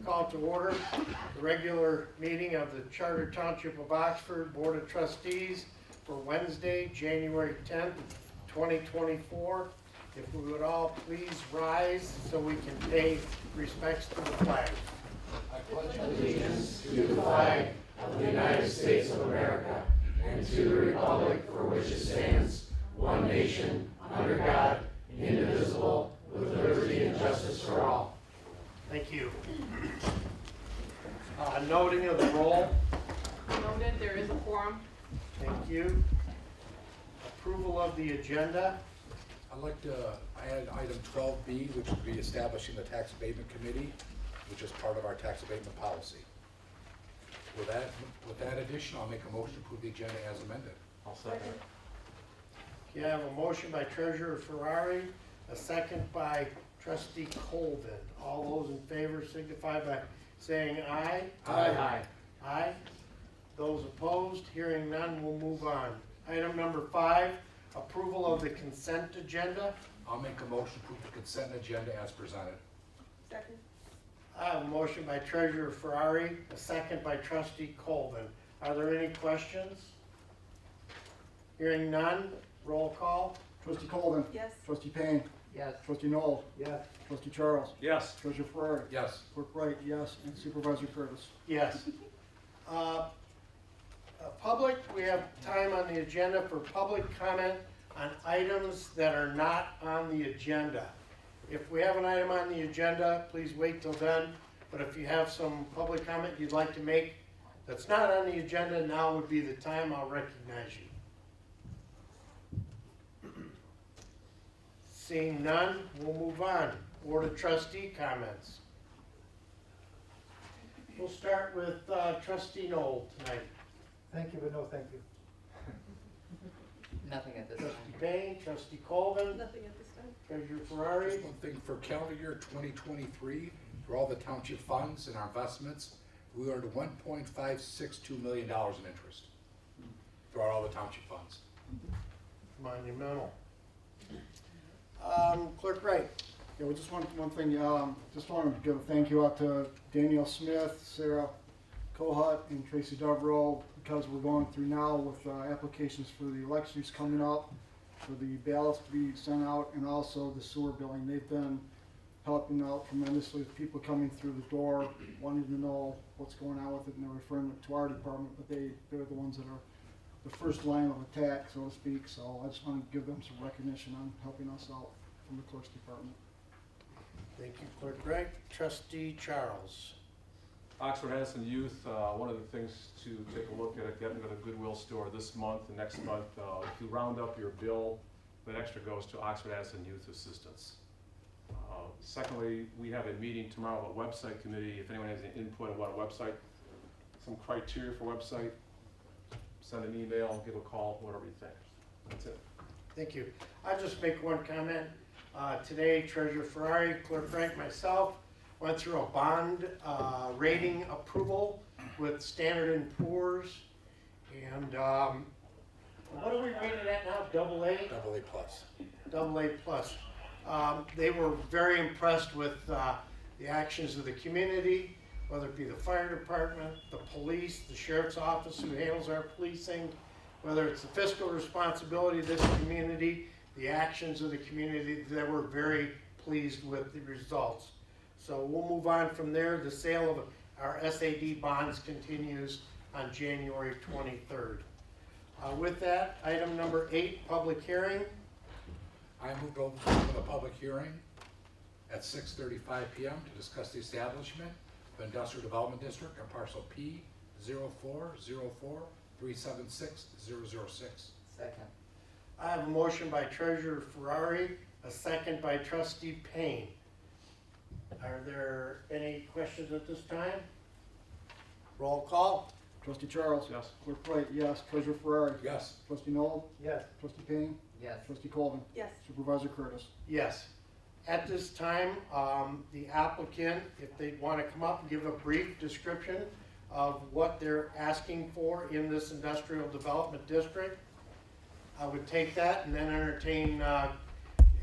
call to order the regular meeting of the Charter Township of Oxford Board of Trustees for Wednesday, January 10th, 2024. If we would all please rise so we can pay respects to the flag. I pledge allegiance to the flag of the United States of America and to the republic for which it stands, one nation, under God, indivisible, with liberty and justice for all. Thank you. Noting of the roll. Noted, there is a quorum. Thank you. Approval of the agenda. I'd like to add item 12B, which would be establishing the tax abatement committee, which is part of our tax abatement policy. With that addition, I'll make a motion to approve the agenda as amended. I'll second. You have a motion by Treasurer Ferrari, a second by Trustee Colvin. All those in favor signify by saying aye. Aye. Aye. Those opposed, hearing none, we'll move on. Item number 5, approval of the consent agenda. I'll make a motion to approve the consent agenda as presented. Second. I have a motion by Treasurer Ferrari, a second by Trustee Colvin. Are there any questions? Hearing none, roll call. Trustee Colvin. Yes. Trustee Payne. Yes. Trustee Noel. Yes. Trustee Charles. Yes. Treasurer Ferrari. Yes. Clerk Wright, yes. And Supervisor Curtis. Yes. Public, we have time on the agenda for public comment on items that are not on the agenda. If we have an item on the agenda, please wait till then. But if you have some public comment you'd like to make that's not on the agenda, now would be the time. I'll recognize you. Seeing none, we'll move on. Board of Trustee comments. We'll start with Trustee Noel tonight. Thank you, but no thank you. Nothing at this time. Trustee Payne, Trustee Colvin, Nothing at this time. Treasurer Ferrari. Just one thing, for calendar year 2023, for all the township funds and our investments, we earned $1.562 million in interest throughout all the township funds. Monumental. Clerk Wright. Yeah, we just want one thing, just wanted to give a thank you out to Danielle Smith, Sarah Kohut, and Tracy Devereaux, because we're going through now with applications for the elections coming up, for the ballots to be sent out, and also the sewer billing. They've been helping out tremendously with people coming through the door, wanting to know what's going on with it, and they're referring it to our department, but they're the ones that are the first line of attack, so to speak. So I just want to give them some recognition on helping us out from the clerk's department. Thank you, Clerk Wright. Trustee Charles. Oxford Addison Youth, one of the things to take a look at getting to the Goodwill store this month and next month, if you round up your bill, that extra goes to Oxford Addison Youth Assistance. Secondly, we have a meeting tomorrow of a website committee. If anyone has any input on what a website, some criteria for website, send an email, give a call, whatever you think. That's it. Thank you. I'll just make one comment. Today, Treasurer Ferrari, Clerk Wright, myself, went through a bond rating approval with Standard & Poor's. And what are we rated at now? Double A? AA plus. Double A plus. They were very impressed with the actions of the community, whether it be the fire department, the police, the sheriff's office who handles our policing, whether it's the fiscal responsibility of this community, the actions of the community. They were very pleased with the results. So we'll move on from there. The sale of our SAD bonds continues on January 23rd. With that, item number 8, public hearing. I moved over to the public hearing at 6:35 p.m. to discuss the establishment of Industrial Development District on parcel P 0404376-006. Second. I have a motion by Treasurer Ferrari, a second by Trustee Payne. Are there any questions at this time? Roll call. Trustee Charles. Yes. Clerk Wright, yes. Treasurer Ferrari. Yes. Trustee Noel. Yes. Trustee Payne. Yes. Trustee Colvin. Yes. Supervisor Curtis. Yes. At this time, the applicant, if they want to come up and give a brief description of what they're asking for in this industrial development district, I would take that and then entertain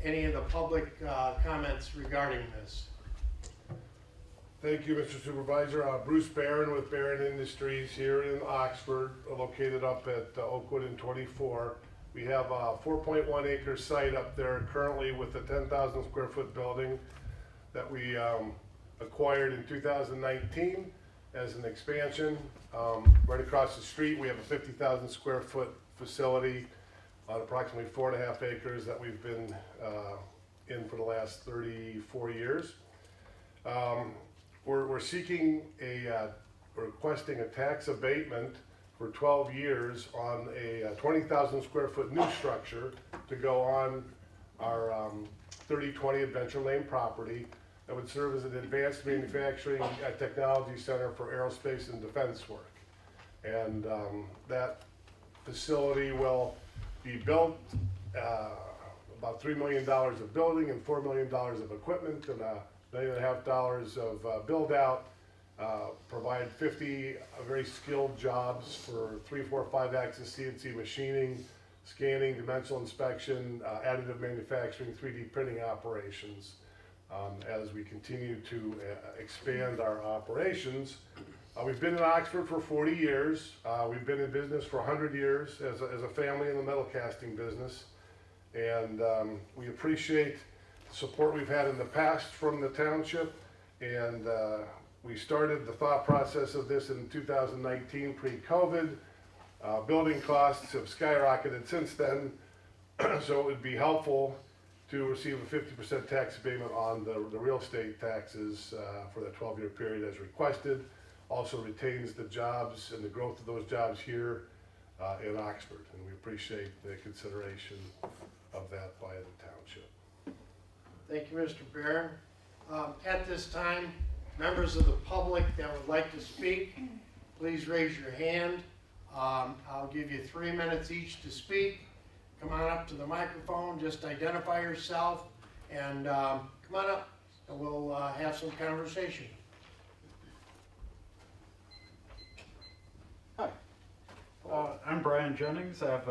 any of the public comments regarding this. Thank you, Mr. Supervisor. Bruce Barron with Barron Industries here in Oxford, located up at Oakwood and 24. We have a 4.1 acre site up there currently with a 10,000 square foot building that we acquired in 2019 as an expansion. Right across the street, we have a 50,000 square foot facility on approximately 4.5 acres that we've been in for the last 34 years. We're seeking requesting a tax abatement for 12 years on a 20,000 square foot new structure to go on our 3020 Adventure Lane property that would serve as an advanced manufacturing technology center for aerospace and defense work. And that facility will be built, about $3 million of building and $4 million of equipment and $1.5 million of build out, provide 50 very skilled jobs for 3, 4, 5 axis CNC machining, scanning, dimensional inspection, additive manufacturing, 3D printing operations. As we continue to expand our operations. We've been in Oxford for 40 years. We've been in business for 100 years as a family in the metal casting business. And we appreciate the support we've had in the past from the township. And we started the thought process of this in 2019 pre-COVID. Building costs have skyrocketed since then. So it would be helpful to receive a 50% tax abatement on the real estate taxes for that 12-year period as requested. Also retains the jobs and the growth of those jobs here in Oxford. And we appreciate the consideration of that by the township. Thank you, Mr. Barron. At this time, members of the public that would like to speak, please raise your hand. I'll give you 3 minutes each to speak. Come on up to the microphone, just identify yourself, and come on up, and we'll have some conversation. Hi, I'm Brian Jennings. I've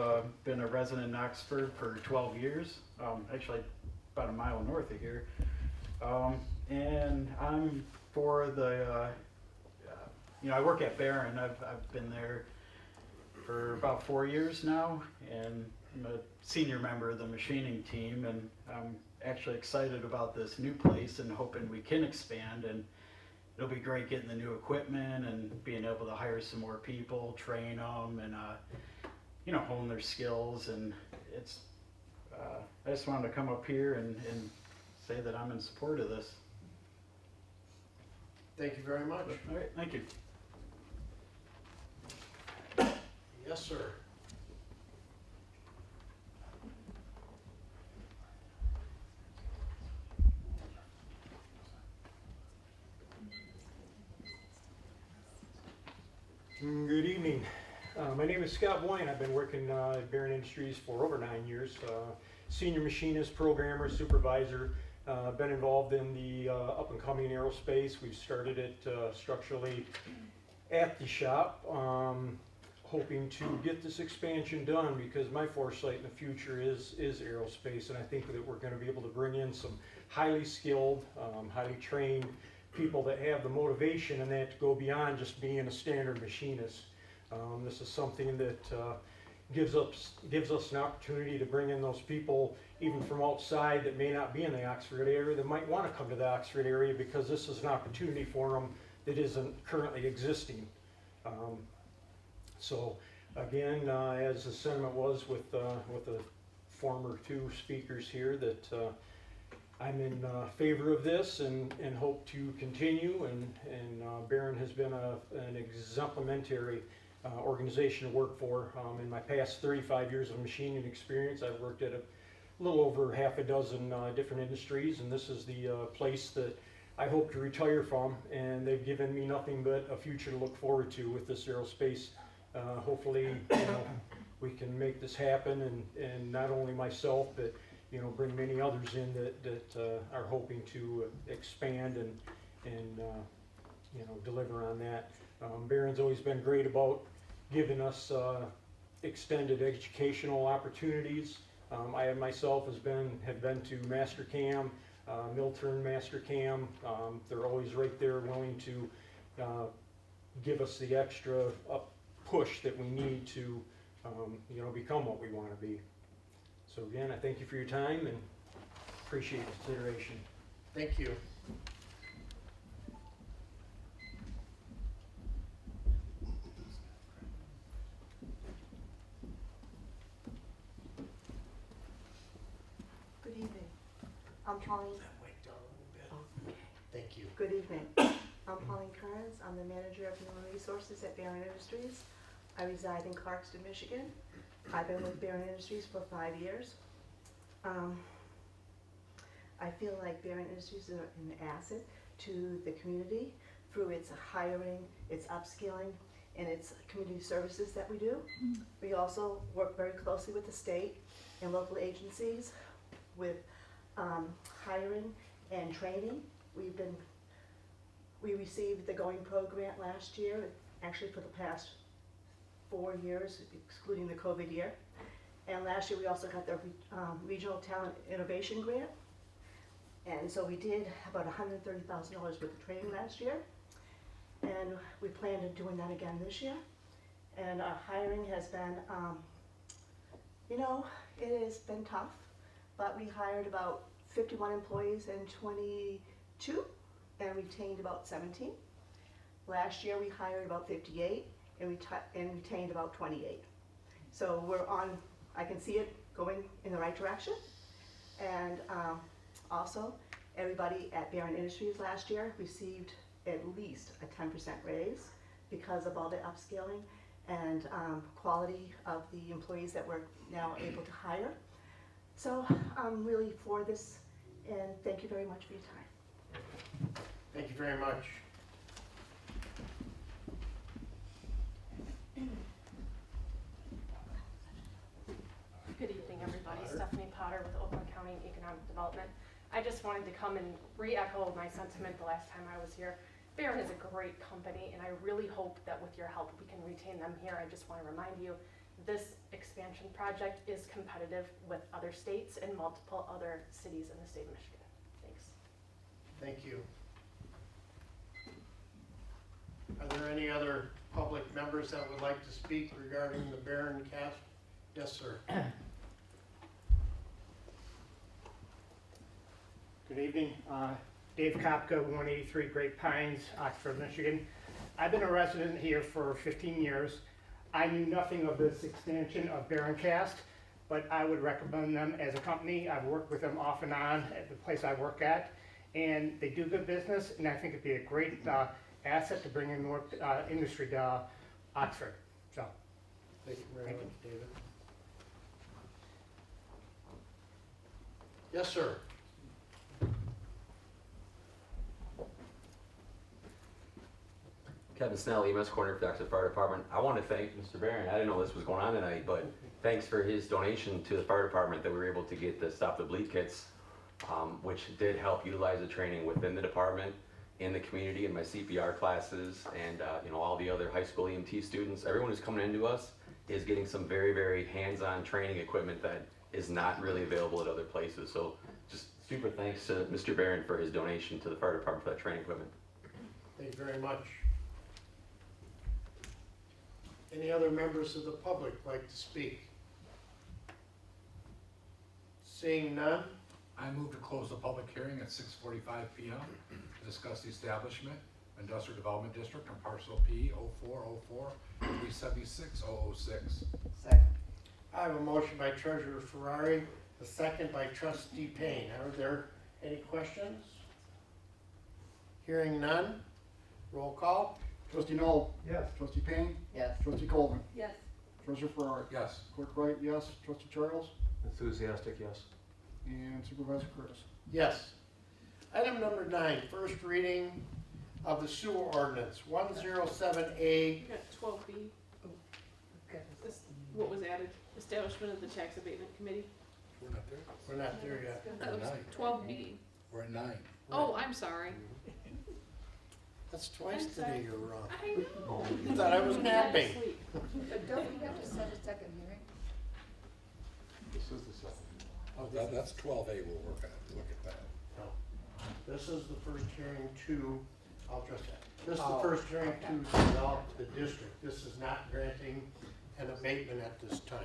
been a resident in Oxford for 12 years, actually about a mile north of here. And I'm for the, I work at Barron. I've been there for about 4 years now, and I'm a senior member of the machining team, and I'm actually excited about this new place and hoping we can expand. And it'll be great getting the new equipment and being able to hire some more people, train them, and hone their skills. And it's I just wanted to come up here and say that I'm in support of this. Thank you very much. All right, thank you. Yes, sir. Good evening. My name is Scott Boyne. I've been working at Barron Industries for over 9 years. Senior machinist, programmer, supervisor. Been involved in the up-and-coming aerospace. We've started it structurally at the shop, hoping to get this expansion done because my foresight in the future is aerospace, and I think that we're going to be able to bring in some highly skilled, highly trained people that have the motivation and that to go beyond just being a standard machinist. This is something that gives us an opportunity to bring in those people even from outside that may not be in the Oxford area that might want to come to the Oxford area because this is an opportunity for them that isn't currently existing. So again, as the sentiment was with the former 2 speakers here, that I'm in favor of this and hope to continue, and Barron has been an exemplary organization to work for. In my past 35 years of machining experience, I've worked at a little over half a dozen different industries, and this is the place that I hope to retire from, and they've given me nothing but a future to look forward to with this aerospace. Hopefully, we can make this happen, and not only myself, but bring many others in that are hoping to expand and deliver on that. Barron's always been great about giving us extended educational opportunities. I myself have been to Mastercam, Milturn, Mastercam, they're always right there willing to give us the extra push that we need to, become what we want to be. So again, I thank you for your time and appreciate your consideration. Thank you. Good evening. I'm Pauline. Wait down a little bit. Thank you. Good evening. I'm Pauline Kearns. I'm the manager of human resources at Barron Industries. I reside in Clarkston, Michigan. I've been with Barron Industries for 5 years. I feel like Barron Industries is an asset to the community through its hiring, its upskilling, and its community services that we do. We also work very closely with the state and local agencies with hiring and training. We received the Going Pro grant last year, actually for the past 4 years, excluding the COVID year. And last year we also got the Regional Talent Innovation Grant. And so we did about $130,000 worth of training last year. And we plan on doing that again this year. And our hiring has been, it has been tough, but we hired about 51 employees in 22 and retained about 17. Last year we hired about 58 and retained about 28. So we're on, I can see it going in the right direction. And also, everybody at Barron Industries last year received at least a 10% raise because of all the upscaling and quality of the employees that we're now able to hire. So I'm really for this, and thank you very much for your time. Thank you very much. Good evening, everybody. Stephanie Potter with Oakland County Economic Development. I just wanted to come and re-echo my sentiment the last time I was here. Barron is a great company, and I really hope that with your help we can retain them here. I just want to remind you, this expansion project is competitive with other states and multiple other cities in the state of Michigan. Thanks. Thank you. Are there any other public members that would like to speak regarding the Barron cast? Yes, sir. Good evening. Dave Kopka, 183 Great Pines, Oxford, Michigan. I've been a resident here for 15 years. I knew nothing of this expansion of Barroncast, but I would recommend them as a company. I've worked with them off and on at the place I work at, and they do good business, and I think it'd be a great asset to bring in more industry to Oxford. So, Thank you very much, David. Yes, sir. Kevin Snell, EMS Coordinator for the Oxford Fire Department. I want to thank Mr. Barron. I didn't know this was going on tonight, but thanks for his donation to the fire department that we were able to get the Stop the Bleed kits, which did help utilize the training within the department, in the community, in my CPR classes, and all the other high school EMT students. Everyone who's coming into us is getting some very, very hands-on training equipment that is not really available at other places. So just super thanks to Mr. Barron for his donation to the fire department for that training equipment. Thank you very much. Any other members of the public like to speak? Seeing none, I move to close the public hearing at 6:45 p.m. to discuss the establishment of Industrial Development District on parcel P 0404-376-006. Second. I have a motion by Treasurer Ferrari, a second by Trustee Payne. Are there any questions? Hearing none, roll call. Trustee Noel? Yes. Trustee Payne? Yes. Trustee Colvin? Yes. Treasurer Ferrari? Yes. Clerk Wright, yes. Trustee Charles? Enthusiastic, yes. And Supervisor Curtis. Yes. Item number 9, first reading of the sewer ordinance, 107A. You got 12B. This, what was added, establishment of the tax abatement committee. We're not there. We're not there yet. That was We're at 12B. We're at 9. Oh, I'm sorry. That's twice I'm today sorry. you're wrong. I know. You thought I was napping. But Don't we have to set a second hearing? This is the second. That's 12A, we'll look at that. No. This is the first hearing to, I'll address that. This is the first hearing to develop the district. This is not granting an abatement at this time.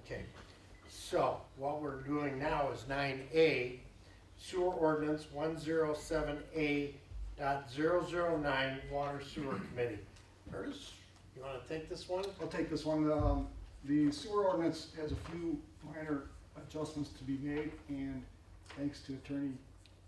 Okay, so what we're doing now is 9A, sewer ordinance 107A.009, water sewer committee. Curtis, you wanna take this one? I'll take this one. The sewer ordinance has a few minor adjustments to be made, and thanks to Attorney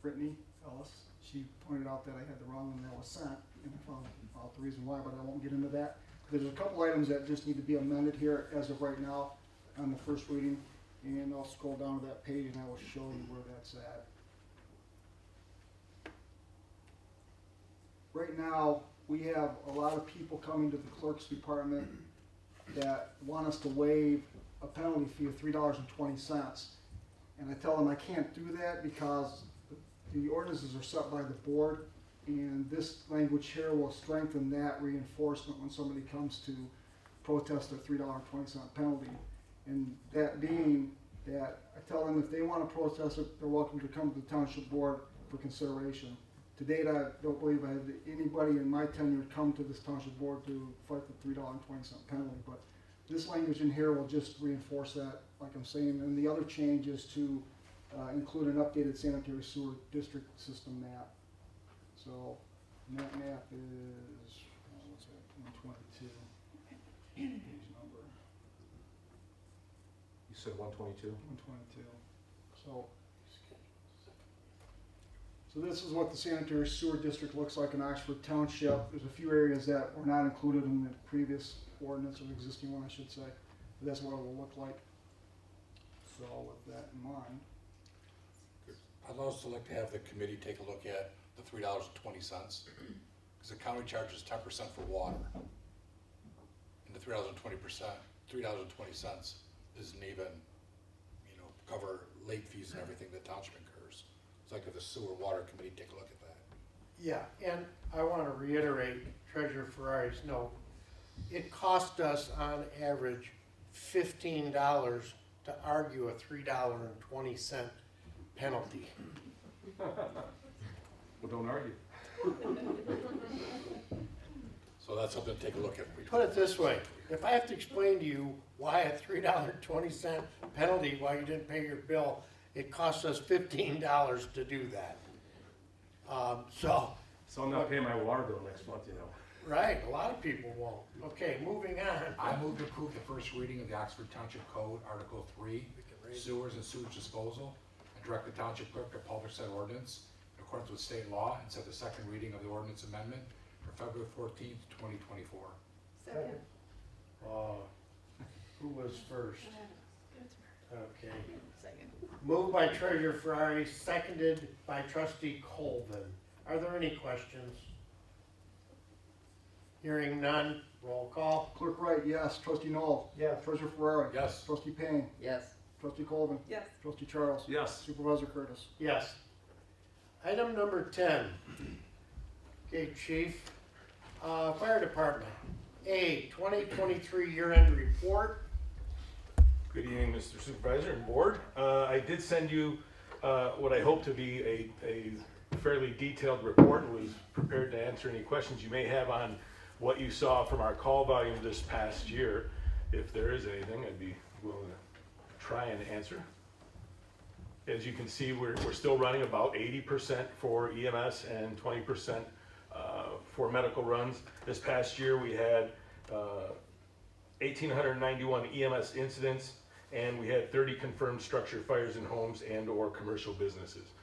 Brittany Ellis, she pointed out that I had the wrong one that was sent, and I found out the reason why, but I won't get into that. There's a couple items that just need to be amended here as of right now on the first reading, and I'll scroll down to that page and I will show you where that's at. Right now, we have a lot of people coming to the clerk's department that want us to waive a penalty fee of $3.20. And I tell them I can't do that because the ordinances are set by the board, and this language here will strengthen that reinforcement when somebody comes to protest a $3.20 penalty. And that being that I tell them if they want to protest it, they're welcome to come to the township board for consideration. To date, I don't believe I had anybody in my tenure come to this township board to fight the $3.20 penalty, but this language in here will just reinforce that, like I'm saying. And the other change is to include an updated sanitary sewer district system map. So, and that map is, what's that, 122, page number. You said 122? 122. So this is what the sanitary sewer district looks like in Oxford Township. There's a few areas that were not included in the previous ordinance, or existing one, I should say. But that's what it will look like. So with that in mind. I'd also like to have the committee take a look at the $3.20, because the county charges 10% for water. And the $3.20 isn't even, cover late fees and everything that township incurs. So like if the sewer water committee take a look at that. Yeah, and I want to reiterate Treasurer Ferrari's note. It cost us on average $15 to argue a $3.20 penalty. Well, don't argue. So that's something to take a look at. Put it this way, if I have to explain to you why a $3.20 penalty, why you didn't pay your bill, it costs us $15 to do that. So I'm not paying my water bill next month, right, a lot of people won't. Okay, moving on. I move to approve the first reading of the Oxford Township Code, Article 3, sewers and sewage disposal, and direct the township clerk to publish said ordinance in accordance with state law, and set the second reading of the ordinance amendment for February 14th, 2024. Second. Who was first? Okay. Second. Moved by Treasurer Ferrari, seconded by Trustee Colvin. Are there any questions? Hearing none, roll call. Clerk Wright, yes. Trustee Noel. Yes. Treasurer Ferrari. Yes. Trustee Payne. Yes. Trustee Colvin. Yes. Trustee Charles. Yes. Supervisor Curtis. Yes. Item number 10. Okay, Chief. Fire Department. A, 2023 year-end report. Good evening, Mr. Supervisor and Board. I did send you what I hope to be a fairly detailed report, and was prepared to answer any questions you may have on what you saw from our call volume this past year. If there is anything, I'd be willing to try and answer. As you can see, we're still running about 80% for EMS and 20% for medical runs. This past year we had 1,891 EMS incidents, and we had 30 confirmed structure fires in homes and or commercial businesses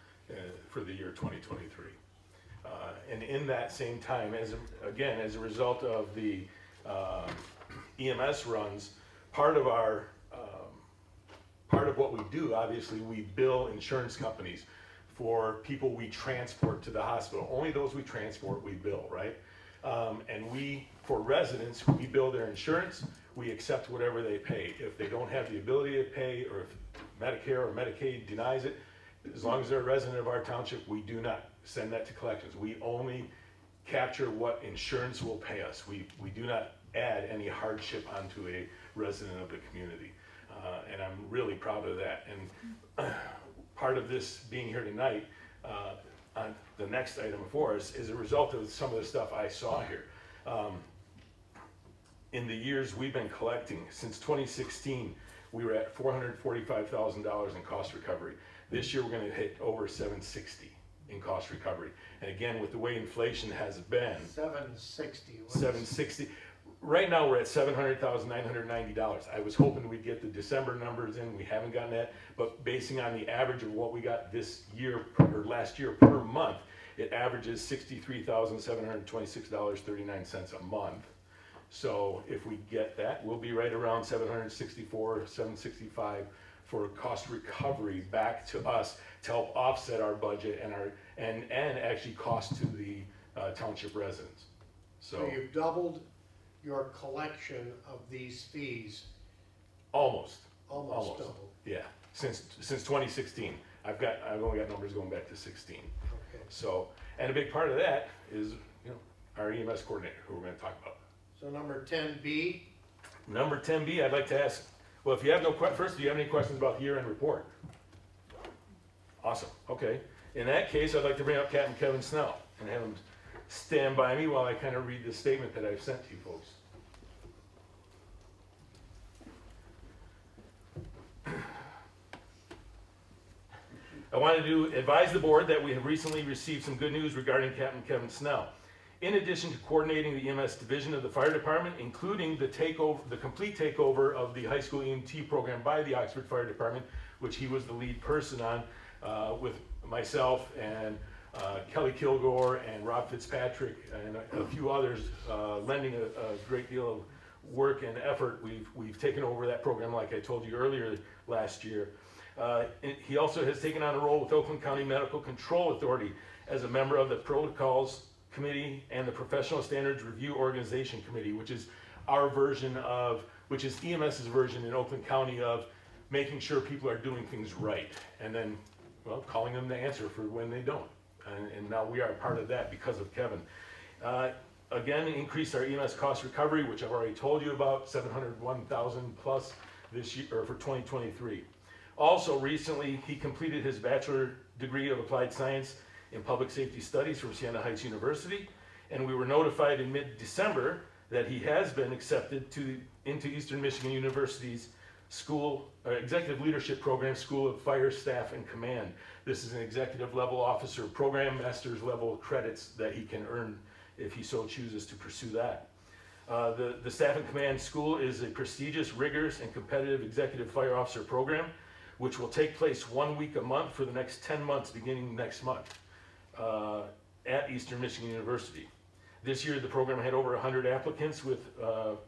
for the year 2023. And in that same time, as a result of the EMS runs, part of what we do, obviously, we bill insurance companies for people we transport to the hospital. Only those we transport, we bill, right? And for residents, we bill their insurance, we accept whatever they pay. If they don't have the ability to pay, or if Medicare or Medicaid denies it, as long as they're a resident of our township, we do not send that to collections. We only capture what insurance will pay us. We do not add any hardship onto a resident of the community. And I'm really proud of that. And part of this being here tonight, on the next item before us is a result of some of the stuff I saw here. In the years we've been collecting, since 2016, we were at $445,000 in cost recovery. This year, we're gonna hit over 760 in cost recovery. And again, with the way inflation has been, 760. 760. Right now, we're at $700,990. I was hoping we'd get the December numbers in. We haven't gotten that, but basing on the average of what we got this year or last year per month, it averages $63,726.39 a month. So if we get that, we'll be right around 764, 765 for cost recovery back to us to help offset our budget and actually cost to the township residents. So you've doubled your collection of these fees. Almost Doubled. Yeah, since 2016. I've only got numbers going back to 16. Okay. So, and a big part of that is, our EMS coordinator, who we're going to talk about. So number 10B. Number 10B, I'd like to ask, well, if you have first, do you have any questions about the year-end report? Awesome, okay. In that case, I'd like to bring up Captain Kevin Snell and have him stand by me while I kind of read the statement that I've sent to you folks. I wanted to advise the board that we have recently received some good news regarding Captain Kevin Snell. In addition to coordinating the EMS division of the fire department, including the complete takeover of the high school EMT program by the Oxford Fire Department, which he was the lead person on, with myself and Kelly Kilgore and Rob Fitzpatrick and a few others lending a great deal of work and effort. We've taken over that program, like I told you earlier last year. He also has taken on a role with Oakland County Medical Control Authority as a member of the Protocols Committee and the Professional Standards Review Organization Committee, which is EMS's version in Oakland County of making sure people are doing things right, and then, well, calling them to answer for when they don't. And now we are part of that because of Kevin. Again, increased our EMS cost recovery, which I've already told you about, 701,000 plus this year, or for 2023. Also, recently, he completed his bachelor degree of applied science in public safety studies from Siena Heights University, and we were notified in mid-December that he has been accepted into Eastern Michigan University's Executive Leadership Program School of Fire Staff and Command. This is an executive level officer program, master's level credits that he can earn if he so chooses to pursue that. The Staff and Command School is a prestigious, rigorous, and competitive executive fire officer program, which will take place 1 week a month for the next 10 months, beginning next month, at Eastern Michigan University. This year, the program had over 100 applicants, with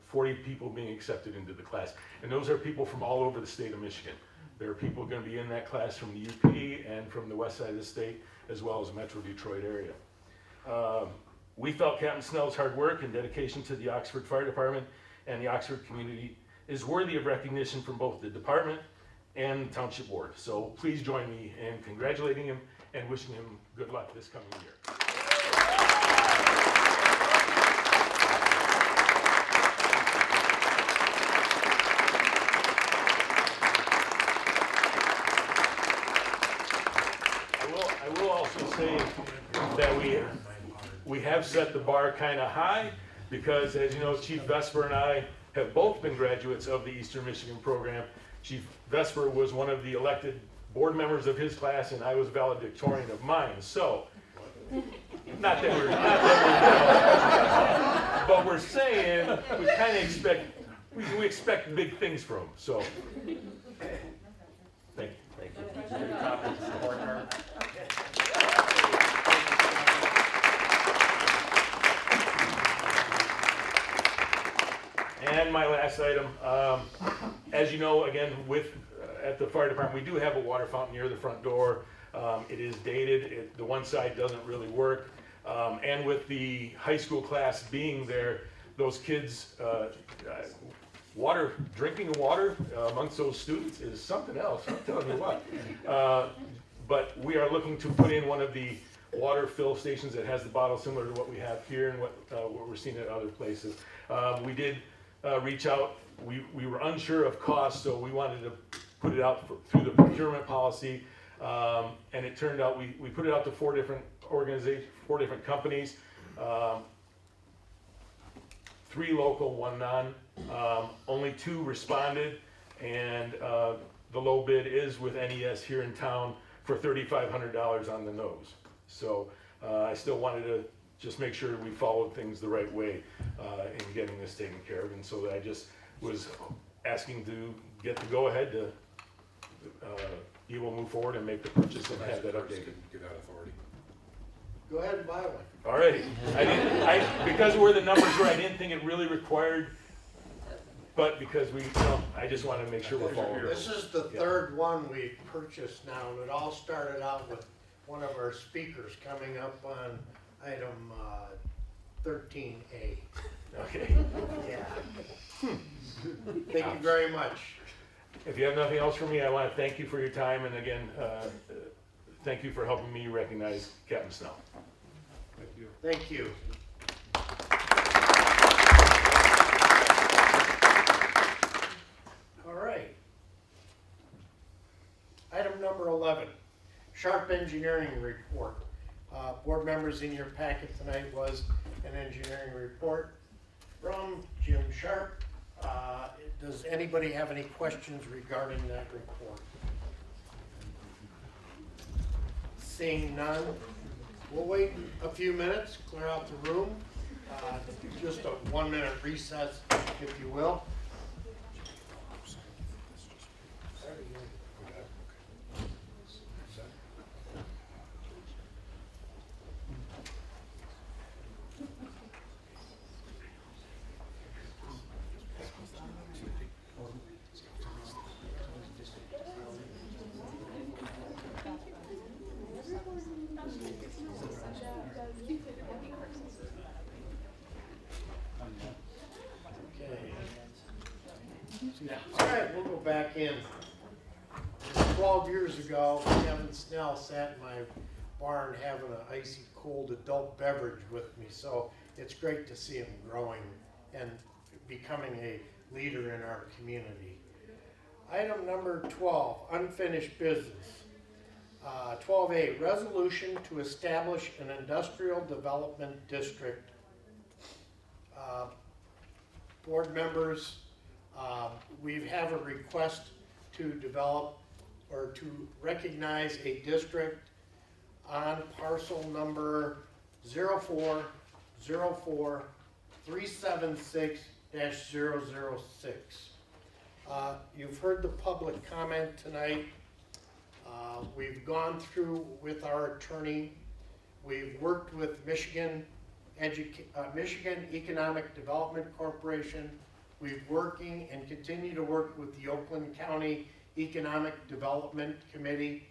40 people being accepted into the class. And those are people from all over the state of Michigan. There are people going to be in that class from the UP and from the west side of the state, as well as the Metro Detroit area. We felt Captain Snell's hard work and dedication to the Oxford Fire Department and the Oxford community is worthy of recognition from both the department and the Township Board. So please join me in congratulating him and wishing him good luck this coming year. I will also say that we have set the bar kind of high because, as you know, Chief Vesper and I have both been graduates of the Eastern Michigan program. Chief Vesper was one of the elected board members of his class, and I was valedictorian of mine. So, not that we're but we're saying we kind of expect big things from him. So, thank you. Thank you. And my last item, as you know, again, at the fire department, we do have a water fountain near the front door. It is dated. The one side doesn't really work. And with the high school class being there, those kids, drinking water amongst those students is something else, I'm telling you what. But we are looking to put in one of the water fill stations that has the bottle similar to what we have here and what we're seeing at other places. We did reach out. We were unsure of cost, so we wanted to put it out through the procurement policy. And it turned out, we put it out to 4 different organizations, 4 different companies, 3 local, 1 non. Only 2 responded, and the low bid is with NES here in town for $3,500 on the nose. So I still wanted to just make sure we followed things the right way in getting this taken care of. And so I just was asking to get the go-ahead to be able to move forward and make the purchase and have that updated. Give that authority. Go ahead and buy one. All right. Because where the numbers were, I didn't think it really required, but because I just wanted to make sure we're following. This is the third one we've purchased now, and it all started out with one of our speakers coming up on item 13A. Okay. Yeah. Thank you very much. If you have nothing else for me, I want to thank you for your time, and again, thank you for helping me recognize Captain Snell. Thank you. Thank you. All right. Item number 11, Sharp Engineering Report. Board members, in your packet tonight was an engineering report from Jim Sharp. Does anybody have any questions regarding that report? Seeing none, we'll wait a few minutes, clear out the room. Just a 1-minute recess, if you will. All right, we'll go back in. 12 years ago, Kevin Snell sat in my barn having an icy cold adult beverage with me, so it's great to see him growing and becoming a leader in our community. Item number 12, unfinished business. 12A, resolution to establish an industrial development district. Board members, we have a request to develop or to recognize a district on parcel number 040376-006. You've heard the public comment tonight. We've gone through with our attorney. We've worked with Michigan Economic Development Corporation. We're working and continue to work with the Oakland County Economic Development Committee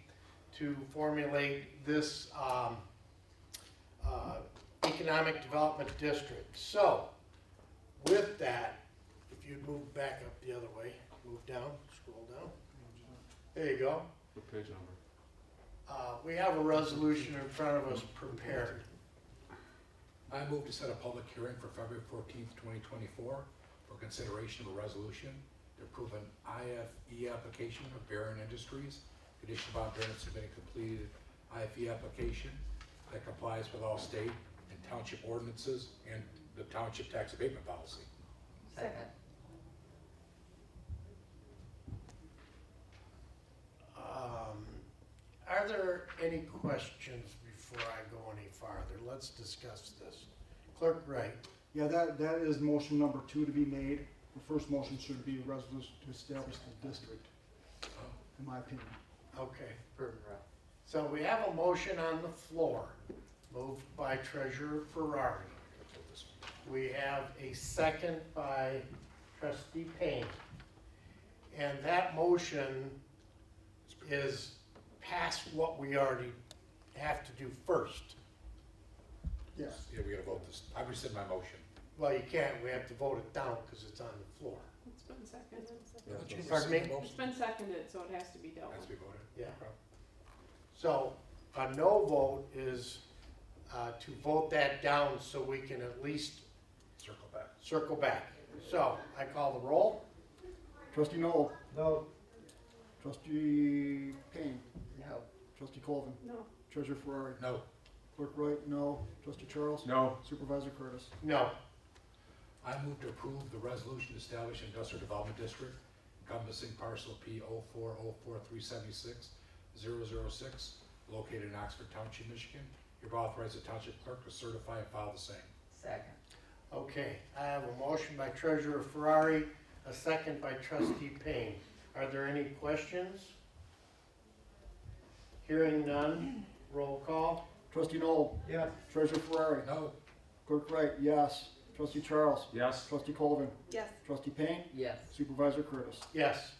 to formulate this economic development district. So, with that, if you'd move back up the other way, move down, scroll down. There you go. What page number? We have a resolution in front of us prepared. I move to set a public hearing for February 14th, 2024 for consideration of a resolution to approve an IFE application of Barron Industries, condition upon Barron submitting completed IFE application that complies with all state and township ordinances and the township tax abatement policy. Second. Are there any questions before I go any farther? Let's discuss this. Clerk Wright. Yeah, that is motion number 2 to be made. The first motion should be a resolution to establish the district, in my opinion. Okay. So we have a motion on the floor, moved by Treasurer Ferrari. We have a second by Trustee Payne. And that motion is past what we already have to do first. Yes. Yeah, we gotta vote this. I rescind my motion. Well, you can't, we have to vote it down because it's on the floor. It's been seconded. Pardon me? It's been seconded, so it has to be dealt Has to with. be voted. Yeah. So a no vote is to vote that down so we can at least Circle back. So I call the roll. Trustee Noel. No. Trustee Payne. No. Trustee Colvin. No. Treasurer Ferrari. No. Clerk Wright, no. Trustee Charles. No. Supervisor Curtis. No. I move to approve the resolution to establish industrial development district encompassing parcel P 0404376006 located in Oxford Township, Michigan. Hereby authorize the township clerk to certify and file the same. Second. Okay, I have a motion by Treasurer Ferrari, a second by Trustee Payne. Are there any questions? Hearing none, roll call. Trustee Noel. Yes. Treasurer Ferrari. No. Clerk Wright, yes. Trustee Charles. Yes. Trustee Colvin. Yes. Trustee Payne. Yes. Supervisor Curtis. Yes.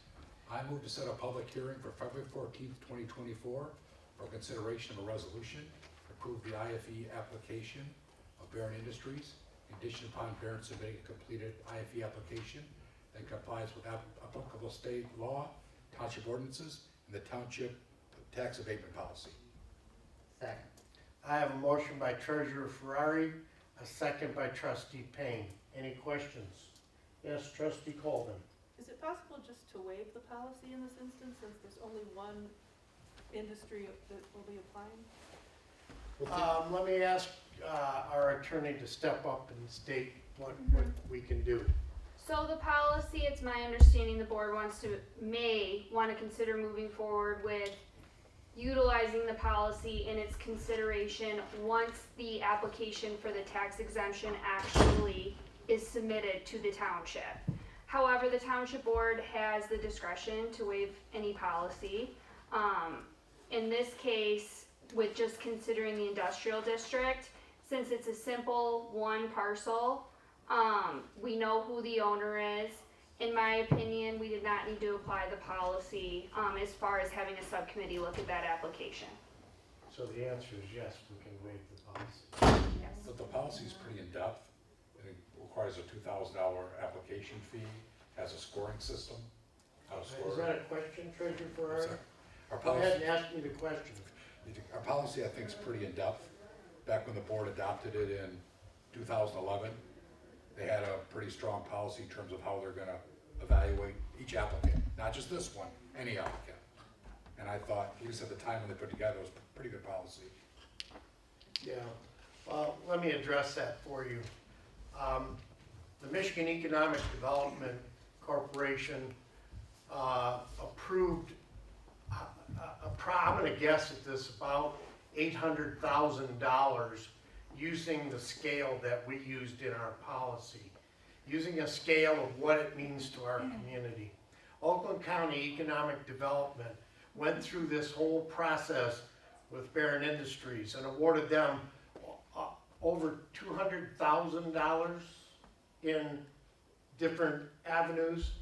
I move to set a public hearing for February 14th, 2024 for consideration of a resolution to approve the IFE application of Barron Industries, conditioned upon Barron submitting a completed IFE application that complies with applicable state law, township ordinances, and the township tax abatement policy. Second. I have a motion by Treasurer Ferrari, a second by Trustee Payne. Any questions? Yes, Trustee Colvin. Is it possible just to waive the policy in this instance, since there's only one industry that will be applying? Let me ask our attorney to step up and state what we can do. So the policy, it's my understanding the board may want to consider moving forward with utilizing the policy in its consideration once the application for the tax exemption actually is submitted to the township. However, the township board has the discretion to waive any policy. In this case, with just considering the industrial district, since it's a simple one parcel, we know who the owner is. In my opinion, we did not need to apply the policy as far as having a subcommittee look at that application. So the answer is yes, we can waive the policy. Yes. But the policy is pretty in-depth. It requires a $2,000 application fee, has a scoring system. How to Is score that it. a question, Treasurer Ferrari? Our Go ahead policy, and ask me the question. our policy, I think, is pretty in-depth. Back when the board adopted it in 2011, they had a pretty strong policy in terms of how they're gonna evaluate each applicant, not just this one, any applicant. And I thought, at least at the time when they put it together, it was a pretty good policy. Yeah, well, let me address that for you. The Michigan Economic Development Corporation approved, I'm gonna guess at this, about $800,000 using the scale that we used in our policy, using a scale of what it means to our community. Oakland County Economic Development went through this whole process with Barron Industries and awarded them over $200,000 in different avenues.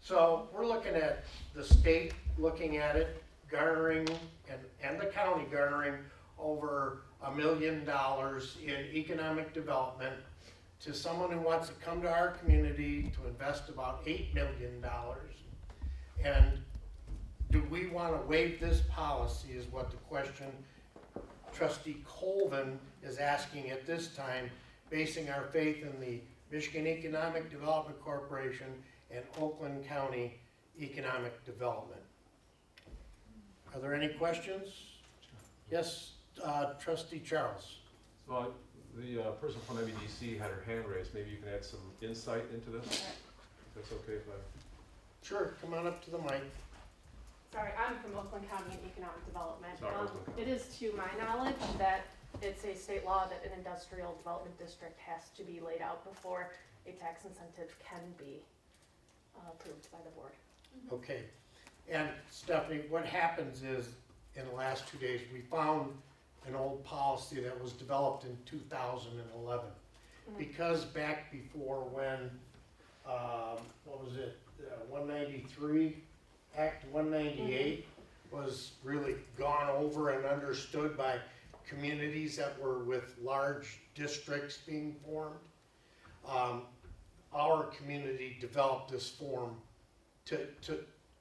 So we're looking at the state looking at it, garnering, and the county garnering over $1 million in economic development to someone who wants to come to our community to invest about $8 million. And do we want to waive this policy is what the question Trustee Colvin is asking at this time, basing our faith in the Michigan Economic Development Corporation and Oakland County Economic Development. Are there any questions? Yes, Trustee Charles. So the person from MEDC had her hand raised. Maybe you can add some insight into this? If that's okay if I... Sure, come on up to the mic. Sorry, I'm from Oakland County Economic Development. Sorry, Oakland County. It is to my knowledge that it's a state law that an industrial development district has to be laid out before a tax incentive can be approved by the board. Okay, and Stephanie, what happens is, in the last 2 days, we found an old policy that was developed in 2011. Because back before when, what was it, 193, Act 198 was really gone over and understood by communities that were with large districts being formed. Our community developed this form to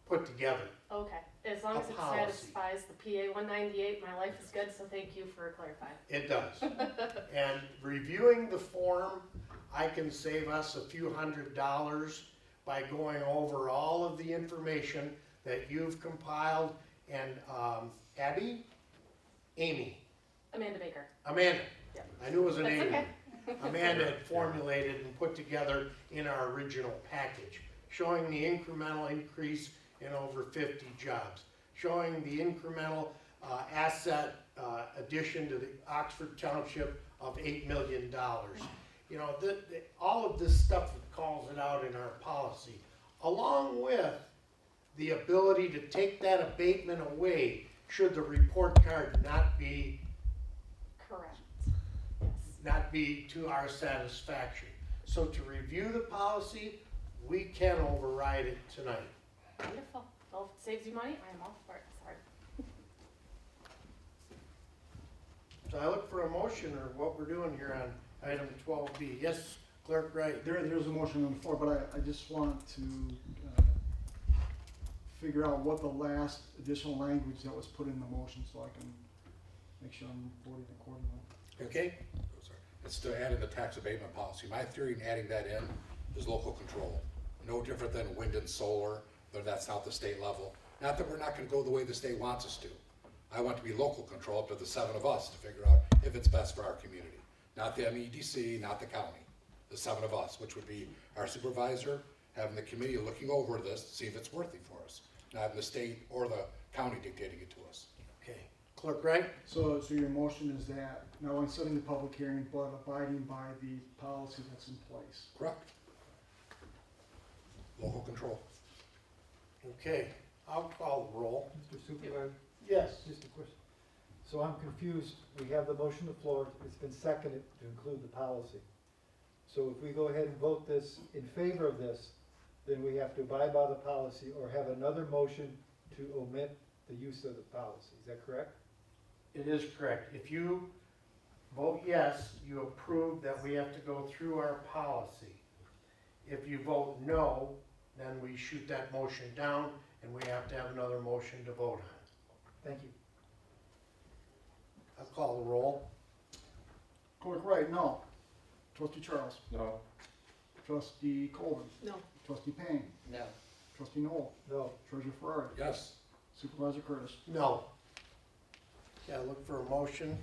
put together. Okay, as long as it policy. satisfies the PA 198, my life is good, so thank you for clarifying. It does. And reviewing the form, I can save us a few $100s by going over all of the information that you've compiled. And Abby, Amy, Amanda Baker. Amanda. Yep. I knew it was an That's Amy. okay. Amanda had formulated and put together in our original package, showing the incremental increase in over 50 jobs, showing the incremental asset addition to the Oxford Township of $8 million. You know, all of this stuff calls it out in our policy, along with the ability to take that abatement away should the report card not be Correct. Yes. not be to our satisfaction. So to review the policy, we can override it tonight. Wonderful. Well, if it saves you money, I am all for it. Sorry. So I look for a motion or what we're doing here on item 12B. Yes, Clerk Wright? There's a motion on the floor, but I just want to figure out what the last additional language that was put in the motion so I can make sure I'm voting accordingly. Okay? Sorry. It's to add in the tax abatement policy. My theory in adding that in is local control. No different than wind and solar, but that's not the state level. Not that we're not gonna go the way the state wants us to. I want to be local control up to the 7 of us to figure out if it's best for our community. Not the MEDC, not the county. The 7 of us, which would be our supervisor, having the committee looking over this to see if it's worthy for us. Not having the state or the county dictating it to us. Okay. Clerk Wright? So your motion is that not only setting the public hearing, but abiding by the policy that's in place. Correct. Local control. Okay, I'll call the roll. Mr. Supervisor, Yes. just a question. So I'm confused. We have the motion on the floor. It's been seconded to include the policy. So if we go ahead and vote this in favor of this, then we have to abide by the policy or have another motion to omit the use of the policy. Is that correct? It is correct. If you vote yes, you approve that we have to go through our policy. If you vote no, then we shoot that motion down and we have to have another motion to vote on. Thank you. I'll call the roll. Clerk Wright, no. Trustee Charles? No. Trustee Colvin? No. Trustee Payne? No. Trustee Noel? No. Treasurer Ferrari? Yes. Supervisor Curtis? No. Yeah, look for a motion.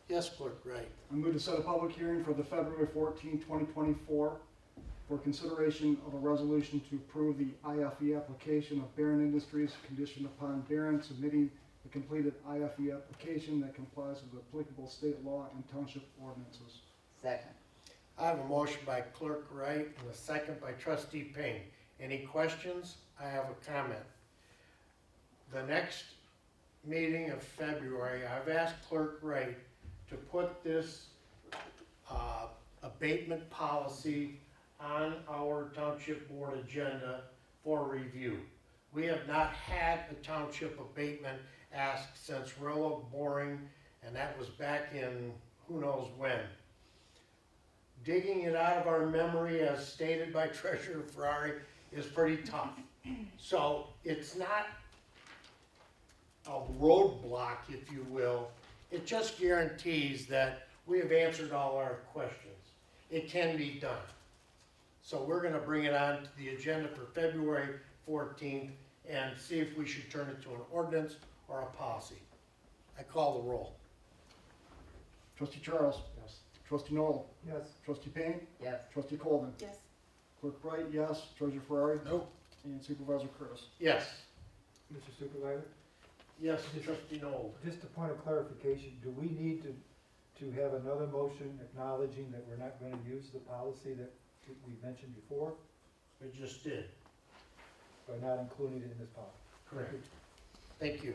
Yes, Clerk Wright. I move to set a public hearing for the February 14, 2024 for consideration of a resolution to approve the IFE application of Barron Industries conditioned upon Barron submitting a completed IFE application that complies with applicable state law and township ordinances. Second. I have a motion by Clerk Wright and a second by Trustee Payne. Any questions? I have a comment. The next meeting of February, I've asked Clerk Wright to put this abatement policy on our township board agenda for review. We have not had a township abatement asked since Rillo Boring, and that was back in who knows when. Digging it out of our memory, as stated by Treasurer Ferrari, is pretty tough. So it's not a roadblock, if you will. It just guarantees that we have answered all our questions. It can be done. So we're gonna bring it on to the agenda for February 14th and see if we should turn it to an ordinance or a policy. I call the roll. Trustee Charles? Yes. Trustee Noel? Yes. Trustee Payne? Yes. Trustee Colvin? Yes. Clerk Wright, yes. Treasurer Ferrari? No. And Supervisor Curtis? Yes. Mr. Supervisor, Yes, Trustee Noel. just a point of clarification. Do we need to have another motion acknowledging that we're not going to use the policy that we mentioned before We just did. by not including it in this policy? Correct. Thank you.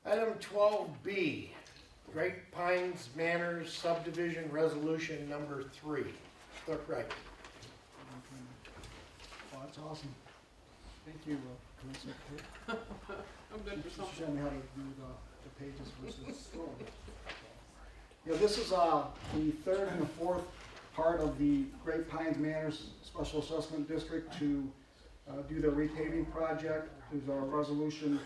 Item 12B, Great Pines Manors subdivision resolution number 3. Clerk Wright. Oh, that's awesome. Thank you, Commissioner. I'm good for She's showing me how to do the pages versus. Yeah, this is the third and the fourth part of the Great Pines Manors Special Assessment District to do the repaving project. There's a resolution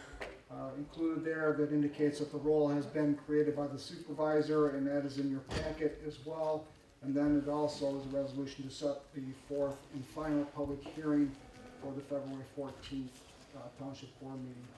included there that indicates that the role has been created by the supervisor, and that is in your packet as well. And then it also is a resolution to set the fourth and final public hearing for the February 14th Township Board meeting.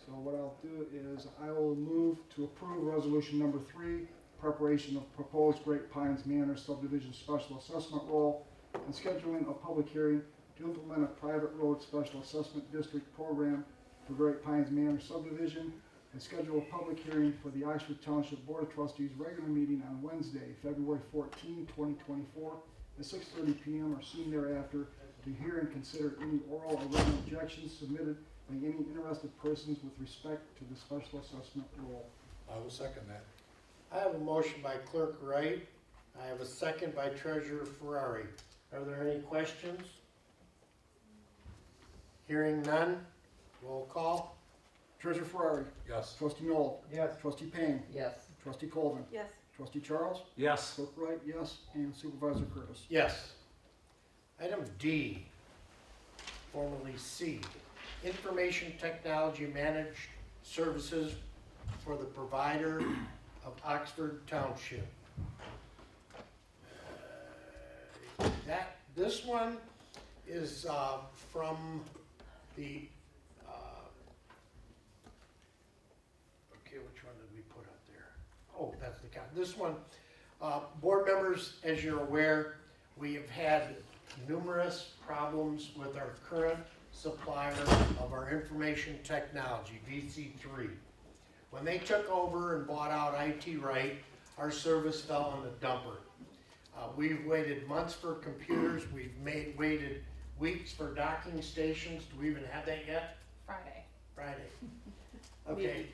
So what I'll do is I will move to approve resolution number 3, preparation of proposed Great Pines Manor subdivision special assessment roll and scheduling a public hearing to implement a private road special assessment district program for Great Pines Manor subdivision, and schedule a public hearing for the Oxford Township Board of Trustees regular meeting on Wednesday, February 14, 2024, at 6:30 p.m. or soon thereafter, to hear and consider any oral or written objections submitted by any interested persons with respect to the special assessment roll. I will second that. I have a motion by Clerk Wright. I have a second by Treasurer Ferrari. Are there any questions? Hearing none, roll call. Treasurer Ferrari. Yes. Trustee Noel. Yes. Trustee Payne. Yes. Trustee Colvin. Yes. Trustee Charles. Yes. Clerk Wright, yes. And Supervisor Curtis. Yes. Item D, formerly C, Information Technology Managed Services for the provider of Oxford Township. This one is from the, okay, which one did we put up there? Oh, that's the count. This one, board members, as you're aware, we have had numerous problems with our current supplier of our information technology, VC3. When they took over and bought out IT Right, our service fell on the dumper. We've waited months for computers. We've waited weeks for docking stations. Do we even have that yet? Friday. Okay.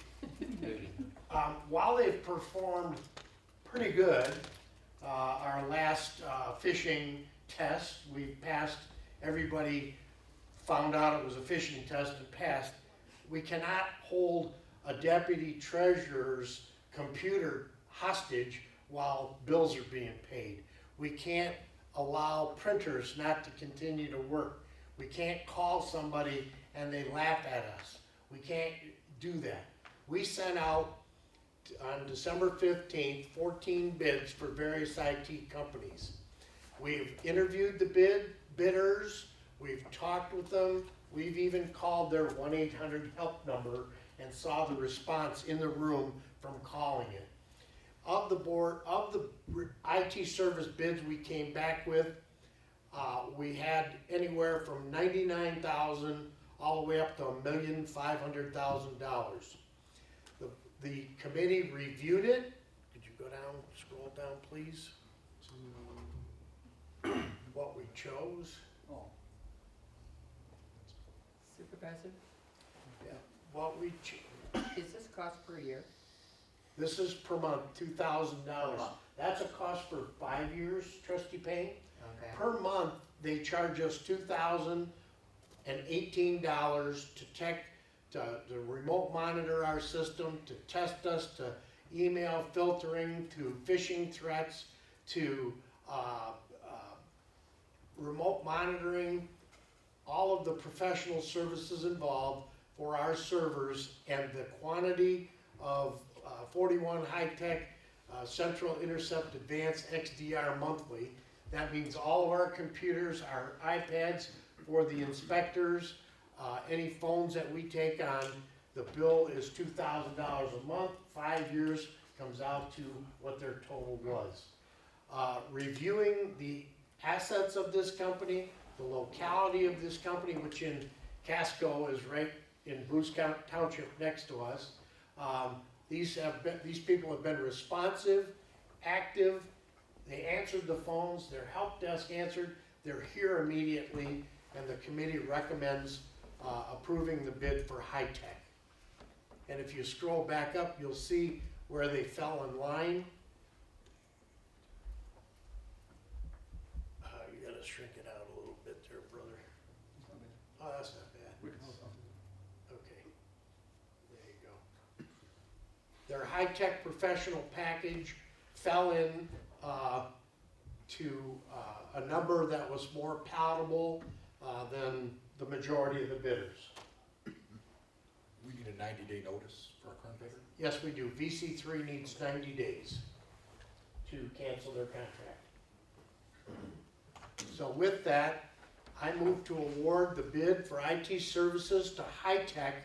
While they've performed pretty good, our last phishing test, we passed, everybody found out it was a phishing test and passed. We cannot hold a deputy treasurer's computer hostage while bills are being paid. We can't allow printers not to continue to work. We can't call somebody and they laugh at us. We can't do that. We sent out on December 15th, 14 bids for various IT companies. We've interviewed the bidders, we've talked with them, we've even called their 1-800 help number and saw the response in the room from calling it. Of the IT service bids we came back with, we had anywhere from $99,000 all the way up to $1,500,000. The committee reviewed it. Could you go down, scroll down, please, to what we chose? Oh, Supervisor, Yeah, what we is this cost per year? This is per month, $2,000. That's a cost for 5 years, Trustee Payne. Okay. Per month, they charge us $2,018 to remote monitor our system, to test us, to email filtering, to phishing threats, to remote monitoring, all of the professional services involved for our servers, and the quantity of 41 high-tech Central Intercept Advanced XDR monthly. That means all of our computers, our iPads for the inspectors, any phones that we take on. The bill is $2,000 a month, 5 years, comes out to what their total was. Reviewing the assets of this company, the locality of this company, which in Casco is right in Bruce Township next to us. These people have been responsive, active. They answered the phones. Their help desk answered. They're here immediately, and the committee recommends approving the bid for High Tech. And if you scroll back up, you'll see where they fell in line. You gotta shrink it out a little bit there, brother. Oh, that's not bad. Okay, there you go. Their high-tech professional package fell in to a number that was more palatable than the majority of the bidders. We need a 90-day notice for our current bidder? Yes, we do. VC3 needs 90 days to cancel their contract. So with that, I move to award the bid for IT services to High Tech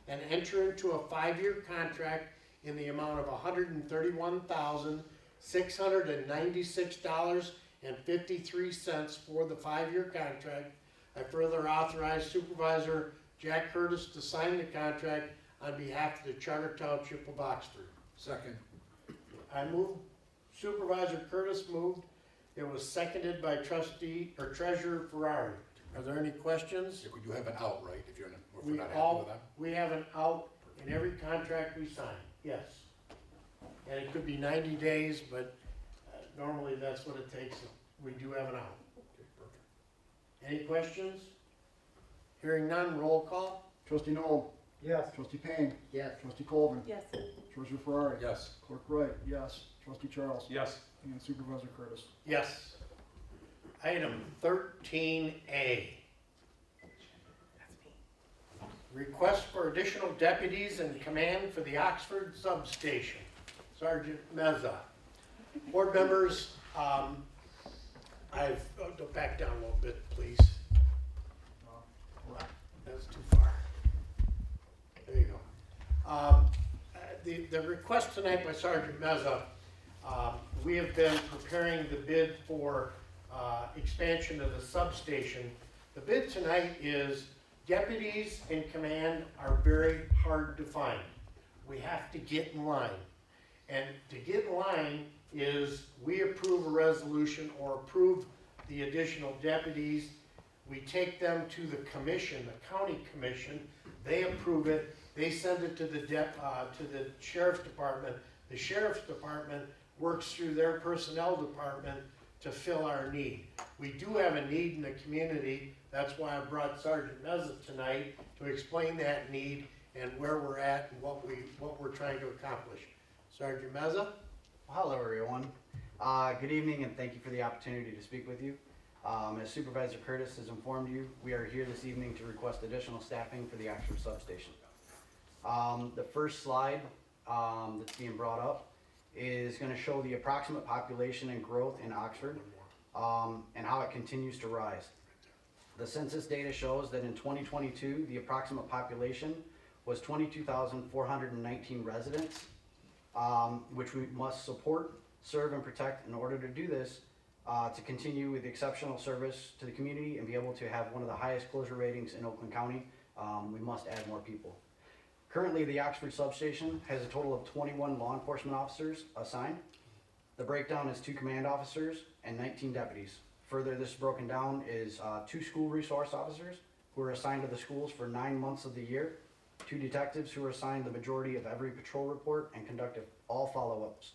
and enter into a 5-year contract in the amount of $131,696.53 for the 5-year contract. I further authorize Supervisor Jack Curtis to sign the contract on behalf of the Charter Township of Oxford. Second. I move, Supervisor Curtis moved. It was seconded by Treasurer Ferrari. Are there any questions? We do have an out, right, if you're, if we're We not happy with them? we have an out in every contract we sign, yes. And it could be 90 days, but normally that's what it takes. We do have an out. Okay, perfect. Any questions? Hearing none, roll call. Trustee Noel? Yes. Trustee Payne? Yes. Trustee Colvin? Yes. Treasurer Ferrari? Yes. Clerk Wright? Yes. Trustee Charles? Yes. And Supervisor Curtis? Yes. Item 13A. Request for additional deputies in command for the Oxford substation. Sergeant Meza. Board members, go back down a little bit, please. That's too far. There you go. The request tonight by Sergeant Meza, we have been preparing the bid for expansion of the substation. The bid tonight is deputies in command are very hard to find. We have to get in line. And to get in line is we approve a resolution or approve the additional deputies. We take them to the commission, the county commission. They approve it. They send it to the sheriff's department. The sheriff's department works through their personnel department to fill our need. We do have a need in the community. That's why I brought Sergeant Meza tonight to explain that need and where we're at and what we're trying to accomplish. Sergeant Meza? Hello, everyone. Good evening, and thank you for the opportunity to speak with you. As Supervisor Curtis has informed you, we are here this evening to request additional staffing for the Oxford substation. The first slide that's being brought up is going to show the approximate population and growth in Oxford and how it continues to rise. The census data shows that in 2022, the approximate population was 22,419 residents, which we must support, serve, and protect in order to do this, to continue with exceptional service to the community and be able to have one of the highest closure ratings in Oakland County. We must add more people. Currently, the Oxford substation has a total of 21 law enforcement officers assigned. The breakdown is 2 command officers and 19 deputies. Further, this is broken down is 2 school resource officers who are assigned to the schools for 9 months of the year, 2 detectives who are assigned the majority of every patrol report and conduct all follow-ups.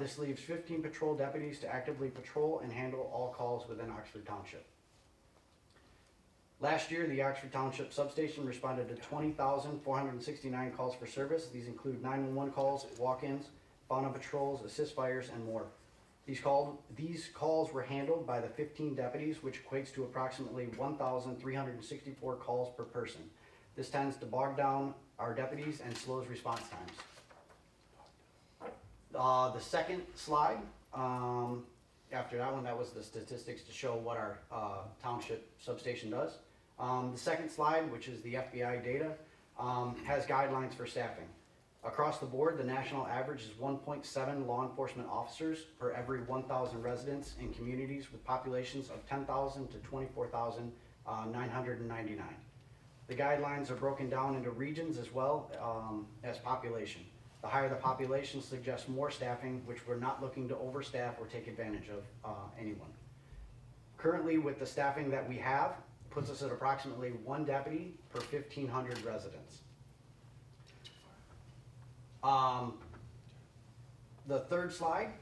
This leaves 15 patrol deputies to actively patrol and handle all calls within Oxford Township. Last year, the Oxford Township substation responded to 20,469 calls for service. These include 911 calls, walk-ins, fauna patrols, assist fires, and more. These calls were handled by the 15 deputies, which equates to approximately 1,364 calls per person. This tends to bog down our deputies and slows response times. The second slide, after that one, that was the statistics to show what our township substation does. The second slide, which is the FBI data, has guidelines for staffing. Across the board, the national average is 1.7 law enforcement officers per every 1,000 residents in communities with populations of 10,000 to 24,999. The guidelines are broken down into regions as well as population. The higher the population suggests more staffing, which we're not looking to overstaff or take advantage of anyone. Currently, with the staffing that we have, puts us at approximately 1 deputy per 1,500 residents. The third slide,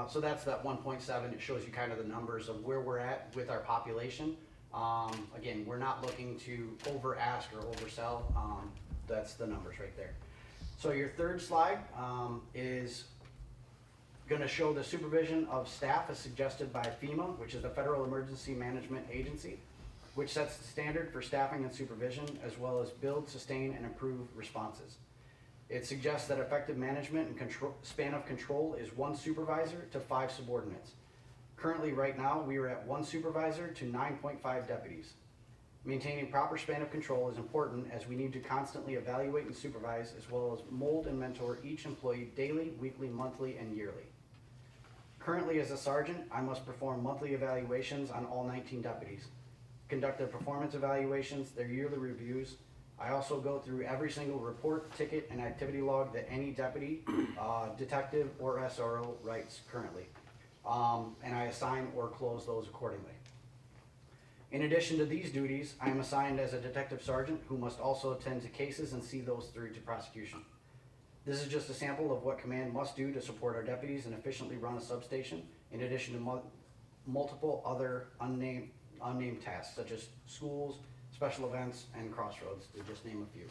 so that's that 1.7. It shows you kind of the numbers of where we're at with our population. Again, we're not looking to over ask or oversell. That's the numbers right there. So your third slide is going to show the supervision of staff as suggested by FEMA, which is the Federal Emergency Management Agency, which sets the standard for staffing and supervision, as well as build, sustain, and improve responses. It suggests that effective management and span of control is 1 supervisor to 5 subordinates. Currently, right now, we are at 1 supervisor to 9.5 deputies. Maintaining proper span of control is important as we need to constantly evaluate and supervise, as well as mold and mentor each employee daily, weekly, monthly, and yearly. Currently, as a sergeant, I must perform monthly evaluations on all 19 deputies, conduct their performance evaluations, their yearly reviews. I also go through every single report, ticket, and activity log that any deputy, detective, or SRO writes currently. And I assign or close those accordingly. In addition to these duties, I am assigned as a detective sergeant who must also attend to cases and see those through to prosecution. This is just a sample of what command must do to support our deputies and efficiently run a substation, in addition to multiple other unnamed tasks, such as schools, special events, and crossroads, to just name a few.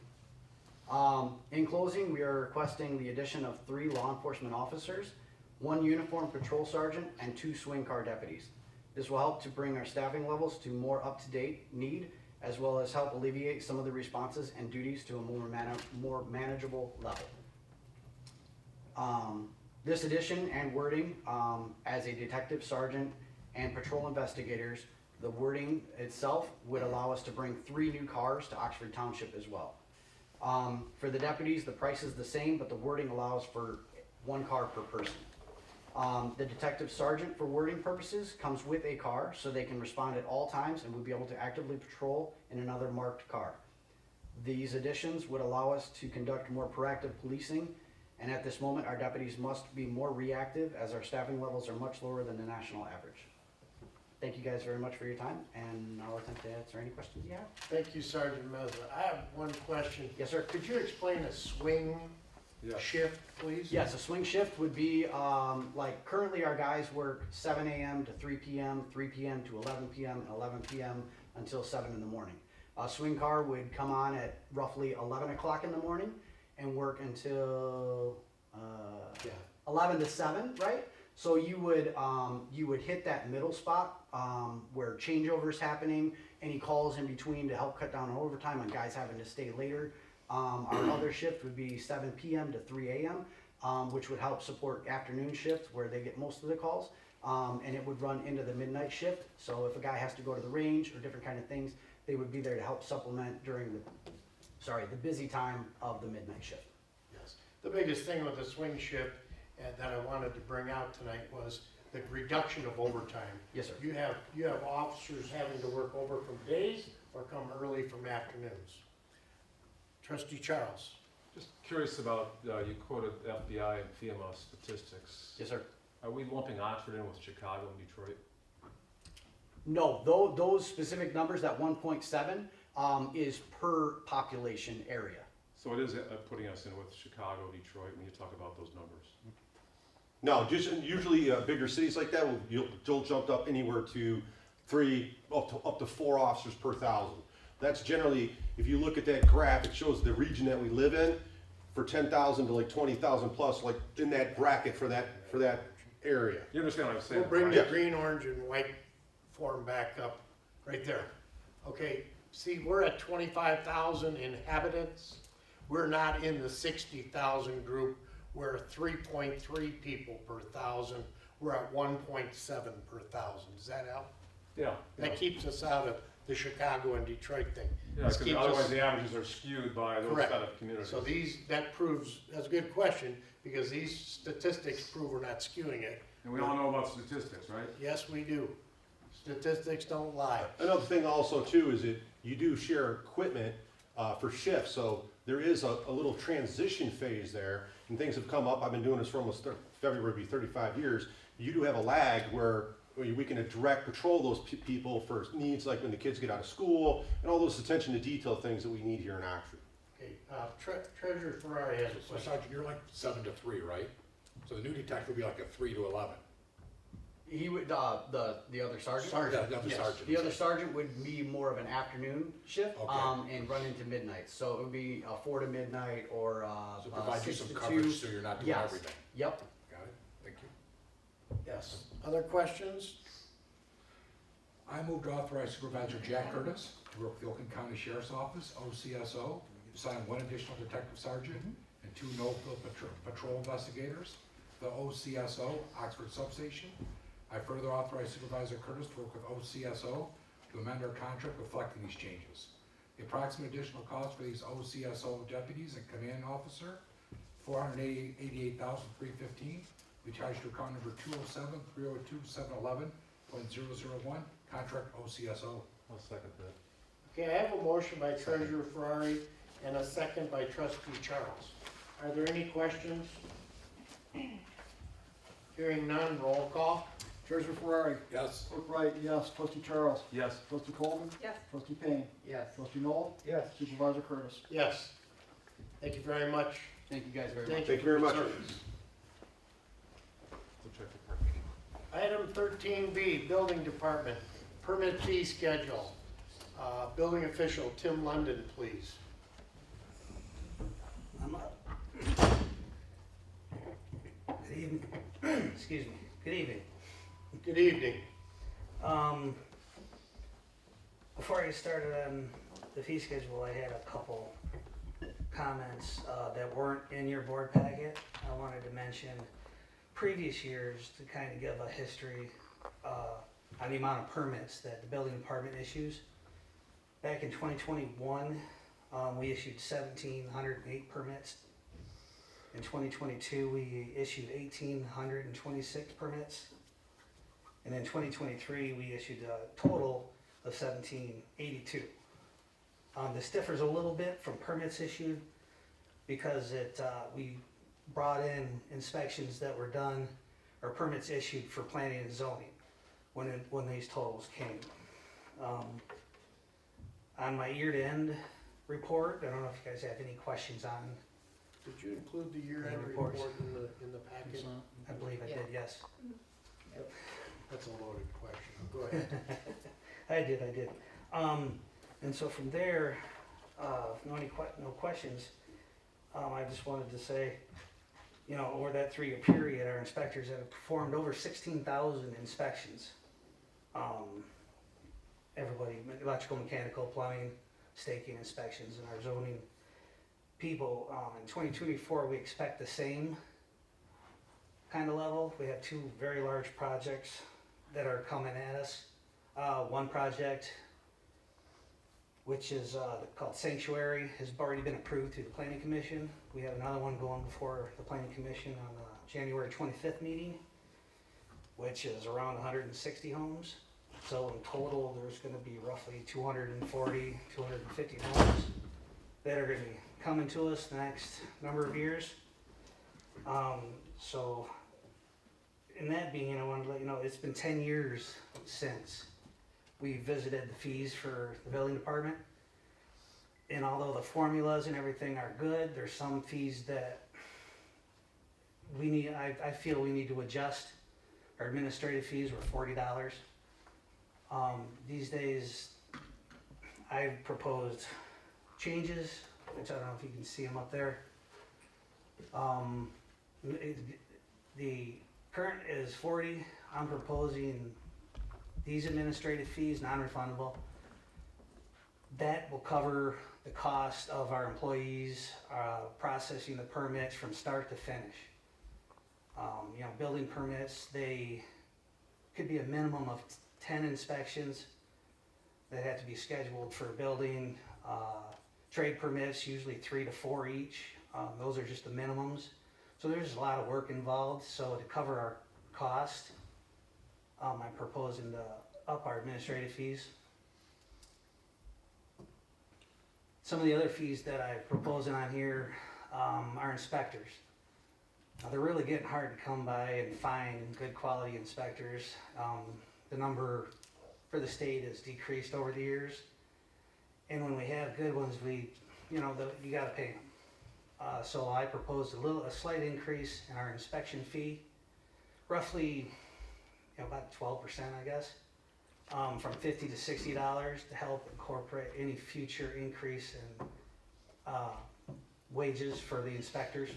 In closing, we are requesting the addition of 3 law enforcement officers, 1 uniformed patrol sergeant, and 2 swing car deputies. This will help to bring our staffing levels to more up-to-date need, as well as help alleviate some of the responses and duties to a more manageable level. This addition and wording, as a detective sergeant and patrol investigators, the wording itself would allow us to bring 3 new cars to Oxford Township as well. For the deputies, the price is the same, but the wording allows for 1 car per person. The detective sergeant, for wording purposes, comes with a car so they can respond at all times and will be able to actively patrol in another marked car. These additions would allow us to conduct more proactive policing, and at this moment, our deputies must be more reactive as our staffing levels are much lower than the national average. Thank you guys very much for your time, and I'll attempt to answer any questions you have. Thank you, Sergeant Meza. I have one question. Yes, sir. Could you explain a swing shift, please? Yes, a swing shift would be, like currently our guys work 7 a.m. to 3 p.m., 3 p.m. to 11 p.m., and 11 p.m. until 7 in the morning. A swing car would come on at roughly 11 o'clock in the morning and work until 11 to 7, right? So you would hit that middle spot where changeover's happening, any calls in between to help cut down on overtime on guys having to stay later. Our other shift would be 7 p.m. to 3 a.m., which would help support afternoon shifts where they get most of the calls. And it would run into the midnight shift. So if a guy has to go to the range or different kind of things, they would be there to help supplement during the busy time of the midnight shift. Yes. The biggest thing with the swing shift that I wanted to bring out tonight was the reduction of overtime. Yes, sir. You have officers having to work over from days or come early from afternoons. Trustee Charles. Just curious about, you quoted FBI and FEMA statistics. Yes, sir. Are we lumping Oxford in with Chicago and Detroit? No, those specific numbers, that 1.7, is per population area. So it is putting us in with Chicago, Detroit, when you talk about those numbers? No, just usually bigger cities like that you'll jump up anywhere to 3 up to 4 officers per 1,000. That's generally, if you look at that graph, it shows the region that we live in for 10,000 to like 20,000 plus, like in that bracket for that area. You understand what I'm saying? We'll bring the green, orange, and white form back up right there. Okay, see, we're at 25,000 inhabitants. We're not in the 60,000 group. We're 3.3 people per 1,000. We're at 1.7 per 1,000. Does that help? Yeah. That keeps us out of the Chicago and Detroit thing. Yeah, because otherwise the averages are skewed by those kind of communities. So that's a good question, because these statistics prove we're not skewing it. And we all know about statistics, right? Yes, we do. Statistics don't lie. Another thing also too is that you do share equipment for shifts, so there is a little transition phase there, and things have come up. I've been doing this for almost February will be 35 years. You do have a lag where we can direct patrol those people for needs like when the kids get out of school and all those attention to detail things that we need here in Oxford. Okay, Treasurer Ferrari has a So question. Sergeant, you're like 7 to 3, right? So the new detective would be like a 3 to 11. He would, the other sergeant? Yeah, the other sergeant. The other sergeant would be more of an afternoon shift, Okay. and run into midnight. So it would be 4 to midnight or So provide you 6 some to coverage 2. so you're not doing Yes. everything. Yep. Got it? Thank you. Yes. Other questions? I move to authorize Supervisor Jack Curtis to work with the Oakland County Sheriff's Office, OCSO, to assign 1 additional detective sergeant and 2 no-field patrol investigators, the OCSO, Oxford Substation, I further authorize Supervisor Curtis to work with OCSO to amend our contract reflecting these changes. The approximate additional cost for these OCSO deputies and command officer, $488,315, be charged to account number 207-302-711.001, contract OCSO. I'll second that. Okay, I have a motion by Treasurer Ferrari and a second by Trustee Charles. Are there any questions? Hearing none, roll call. Treasurer Ferrari. Yes. Clerk Wright, yes. Trustee Charles. Yes. Trustee Coleman. Yes. Trustee Payne. Yes. Trustee Noel. Yes. Supervisor Curtis. Yes. Thank you very much. Thank you guys very much. Thank Thank you very for much. your service. We'll check the parking. Item 13B, Building Department, permit fee schedule. Building official Tim London, please. I'm up. Good evening. Excuse me. Good evening. Good evening. Before I get started on the fee schedule, I had a couple comments that weren't in your board packet. I wanted to mention previous years to kind of give a history on the amount of permits that the building department issues. Back in 2021, we issued 1,708 permits. In 2022, we issued 1,826 permits. And in 2023, we issued a total of 1,782. This differs a little bit from permits issued because we brought in inspections that were done or permits issued for planning and zoning when these totals came. On my year-to-end report, I don't know if you guys have any questions on. Did you include the year-end Any report reports? in the packet? I believe I did, yes. That's a loaded question. Go ahead. I did. And so from there, no questions. I just wanted to say, over that 3-year period, our inspectors have performed over 16,000 inspections. Everybody, electrical, mechanical, plumbing, staking inspections, and our zoning people. In 2024, we expect the same kind of level. We have 2 very large projects that are coming at us. One project, which is called Sanctuary, has already been approved through the Planning Commission. We have another one going before the Planning Commission on the January 25th meeting, which is around 160 homes. So in total, there's going to be roughly 240, 250 homes that are going to be coming to us the next number of years. So in that being, I wanted to let you know, it's been 10 years since we visited the fees for the building department. And although the formulas and everything are good, there's some fees that I feel we need to adjust. Our administrative fees were $40. These days, I've proposed changes, which I don't know if you can see them up there. The current is 40. I'm proposing these administrative fees, non-refundable. That will cover the cost of our employees processing the permits from start to finish. Building permits, they could be a minimum of 10 inspections that have to be scheduled for building. Trade permits, usually 3 to 4 each. Those are just the minimums. So there's a lot of work involved. So to cover our cost, I'm proposing to up our administrative fees. Some of the other fees that I'm proposing on here are inspectors. Now, they're really getting hard to come by and find good quality inspectors. The number for the state has decreased over the years. And when we have good ones, you gotta pay them. So I proposed a slight increase in our inspection fee, roughly about 12%, I guess, from $50 to $60 to help incorporate any future increase in wages for the inspectors.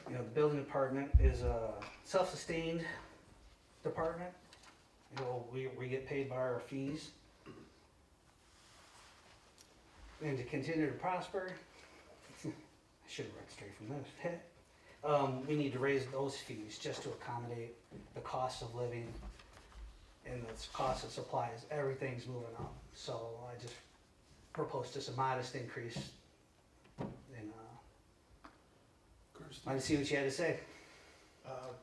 The building department is a self-sustained department. We get paid by our fees. And to continue to prosper, I should have read straight from this. we need to raise those fees just to accommodate the cost of living and the cost of supplies. Everything's moving up. So I just proposed just a modest increase. And wanted to see what you had to say.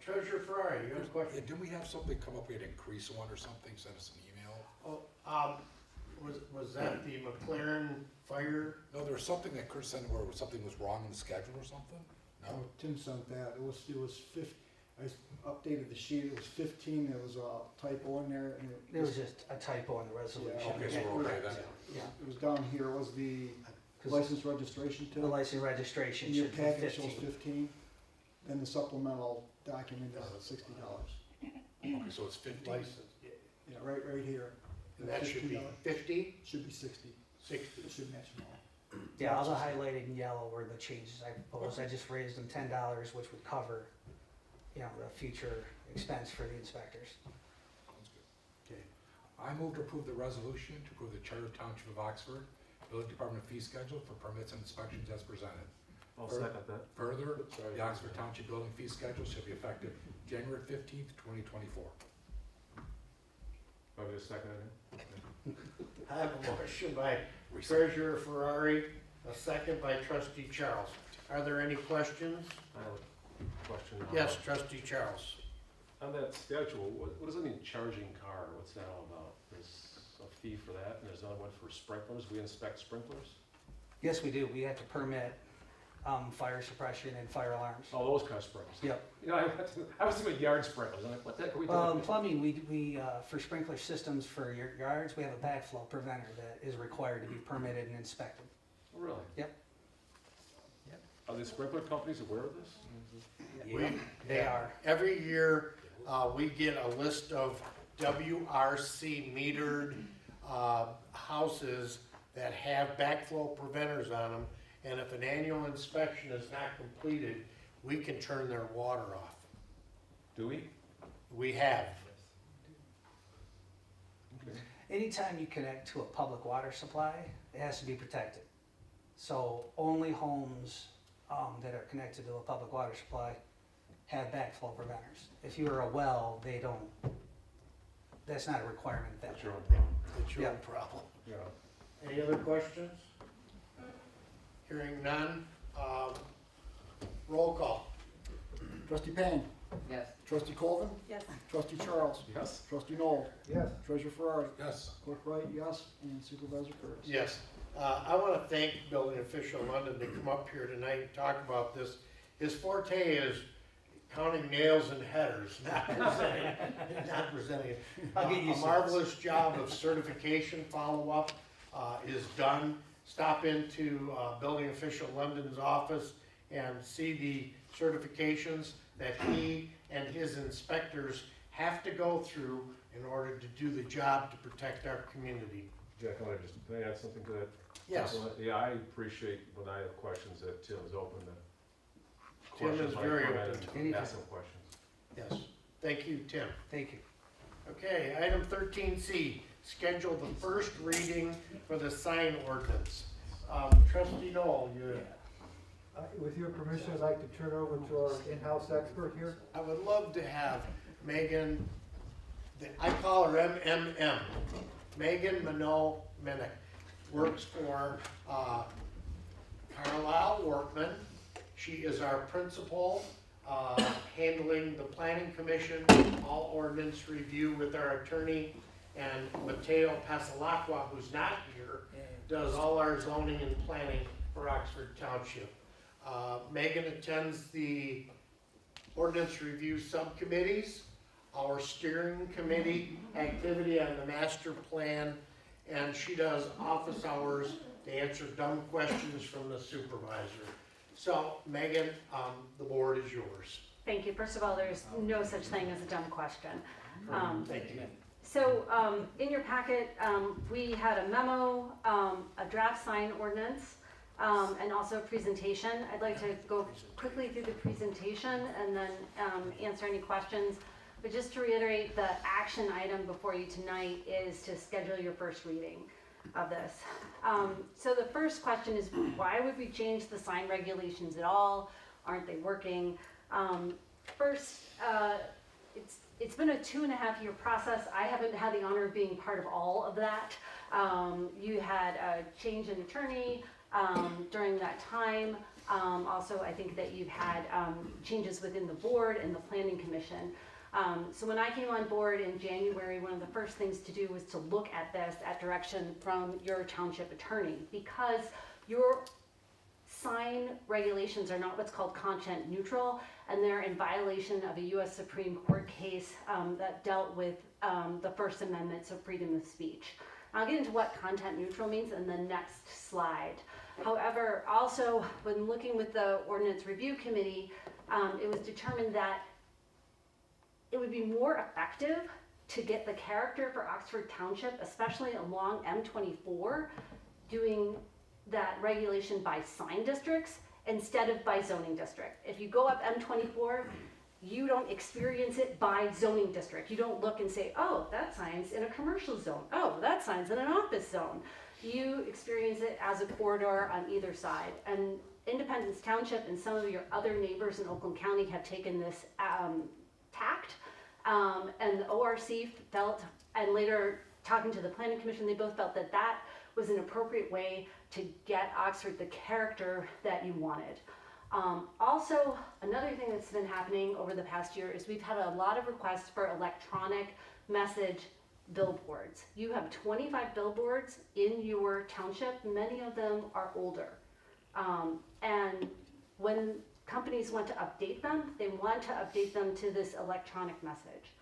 Treasurer Ferrari, you have a question? Didn't we have something come up, we had to increase one or something, send us an email? Oh, was that the McLaren fire? No, there was something that Chris sent where something was wrong in the schedule or something? Oh, Tim sent that. It was 50, I updated the sheet. It was 15. There was a typo in there. And There was just a typo in the resolution. Okay, so we're okay then? Yeah. It was down here. It was the license registration too. The license registration And your should be package 15. shows 15. Then the supplemental document is $60. Okay, so it's 50? License. Yeah, right here. And that should be $15. 50? Should be 60. 60. It should match them all. Yeah, all the highlighted in yellow were the changes I proposed. I just raised them $10, which would cover, you know, the future expense for the inspectors. Sounds good. Okay. I move to approve the resolution to approve the Charter Township of Oxford Building Department fee schedule for permits and inspections as presented. I'll second that. Further, the Oxford Township Building fee schedule shall be effective January 15th, 2024. I'll just second it. I have a motion by Treasurer Ferrari, a second by Trustee Charles. Are there any questions? I have a question. Yes, Trustee Charles. On that schedule, what does it mean charging car? What's that all about? There's a fee for that, and there's another one for sprinklers. We inspect sprinklers? Yes, we do. We have to permit fire suppression and fire alarms. Oh, those kind of sprinklers? Yep. You know, I was thinking yard sprinklers. I'm like, what the heck are we doing? Plumbing, we for sprinkler systems for your yards, we have a backflow preventer that is required to be permitted and inspected. Oh, really? Yep. Are the sprinkler companies aware of this? They are. Every year, we get a list of WRC metered houses that have backflow preventers on them, and if an annual inspection is not completed, we can turn their water off. Do we? We have. Okay. Anytime you connect to a public water supply, it has to be protected. So only homes that are connected to a public water supply have backflow preventers. If you are a well, they don't, that's not a requirement at that That's your point. own problem. It's your own problem. Yeah. Any other questions? Hearing none, roll call. Trustee Payne. Yes. Trustee Colvin. Yes. Trustee Charles. Yes. Trustee Noel. Yes. Treasurer Ferrari. Yes. Clerk Wright, yes. And Supervisor Curtis. Yes. I want to thank Building Official London to come up here tonight and talk about this. His forte is counting nails and headers, not presenting it. I'll get you A marvelous job of certification follow-up is done. Stop into Building Official London's office and see the certifications that he and his inspectors have to go through in order to do the job to protect our community. Jack, can I add something to that? Yes. Yeah, I appreciate when I have questions that Tim is open to. Tim is questions like very that open and to ask some questions. Yes, thank you, Tim. Thank you. Okay, item 13C, schedule the first reading for the sign ordinance. Trustee Noel, you, With your permission, I'd like to turn over to our in-house expert here. I would love to have Megan, I call her MMM, Megan Minot Minnick, works for Carlisle Workman. She is our principal, handling the planning commission, all ordinance review with our attorney, and Mateo Pasalacqua, who's not here, does all our zoning and planning for Oxford Township. Megan attends the ordinance review subcommittees, our steering committee activity on the master plan, and she does office hours to answer dumb questions from the supervisor. So, Megan, the board is yours. Thank you. First of all, there's no such thing as a dumb question. Thank you. So, in your packet, we had a memo, a draft sign ordinance, and also a presentation. I'd like to go quickly through the presentation and then answer any questions. But just to reiterate, the action item before you tonight is to schedule your first reading of this. So the first question is, why would we change the sign regulations at all? Aren't they working? First, it's been a 2.5-year process. I haven't had the honor of being part of all of that. You had a change in attorney during that time. Also, I think that you've had changes within the board and the planning commission. So when I came on board in January, one of the first things to do was to look at this at direction from your township attorney, because your sign regulations are not what's called content neutral, and they're in violation of a U.S. Supreme Court case that dealt with the First Amendment, so freedom of speech. I'll get into what content neutral means in the next slide. However, also when looking with the Ordinance Review Committee, it was determined that it would be more effective to get the character for Oxford Township, especially along M24, doing that regulation by sign districts instead of by zoning district. If you go up M24, you don't experience it by zoning district. You don't look and say, oh, that sign's in a commercial zone. Oh, that sign's in an office zone. You experience it as a corridor on either side. And Independence Township and some of your other neighbors in Oakland County have taken this tact. And the ORC felt, and later talking to the Planning Commission, they both felt that that was an appropriate way to get Oxford the character that you wanted. Also, another thing that's been happening over the past year is we've had a lot of requests for electronic message billboards. You have 25 billboards in your township. Many of them are older. And when companies want to update them, they want to update them to this electronic message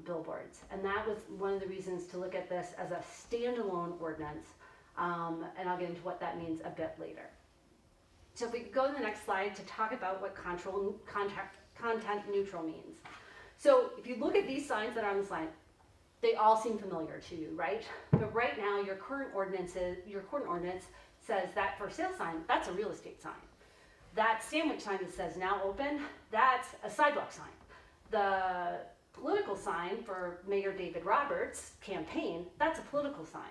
billboards. And that was one of the reasons to look at this as a standalone ordinance. And I'll get into what that means a bit later. So if we could go to the next slide to talk about what content neutral means. So if you look at these signs that are on the slide, they all seem familiar to you, right? But right now, your current ordinance says that for sale sign, that's a real estate sign. That sandwich sign that says now open, that's a sidewalk sign. The political sign for Mayor David Roberts' campaign, that's a political sign.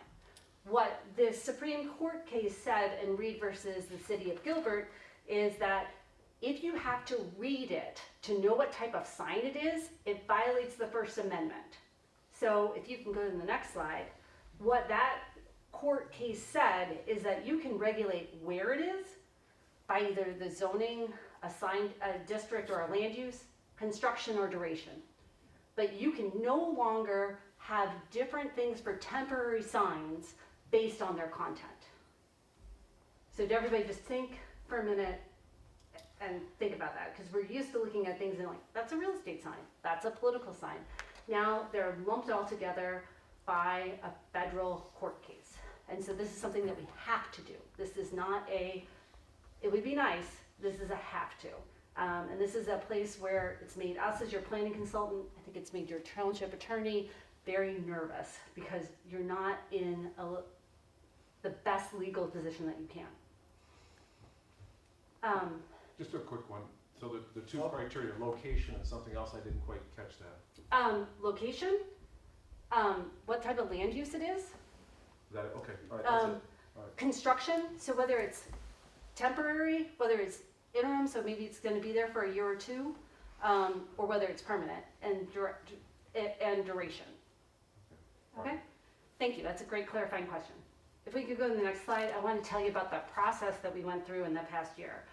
What this Supreme Court case said in Reed versus the City of Gilbert is that if you have to read it to know what type of sign it is, it violates the First Amendment. So if you can go to the next slide, what that court case said is that you can regulate where it is by either the zoning, assigned a district or a land use, construction or duration. But you can no longer have different things for temporary signs based on their content. So to everybody just think for a minute and think about that, because we're used to looking at things and like, that's a real estate sign, that's a political sign. Now they're lumped all together by a federal court case. And so this is something that we have to do. This is not a, it would be nice, this is a have to. And this is a place where it's made us as your planning consultant, I think it's made your township attorney very nervous because you're not in the best legal position that you can. Just a quick one. So the two criteria, location and something else, I didn't quite catch that. Location, what type of land use it is. Is that it? Okay, all right, that's it. All right. Construction, so whether it's temporary, whether it's interim, so maybe it's going to be there for a year or two, or whether it's permanent, and duration. Okay? Thank you, that's a great clarifying question. If we could go to the next slide, I want to tell you about the process that we went through in the past year.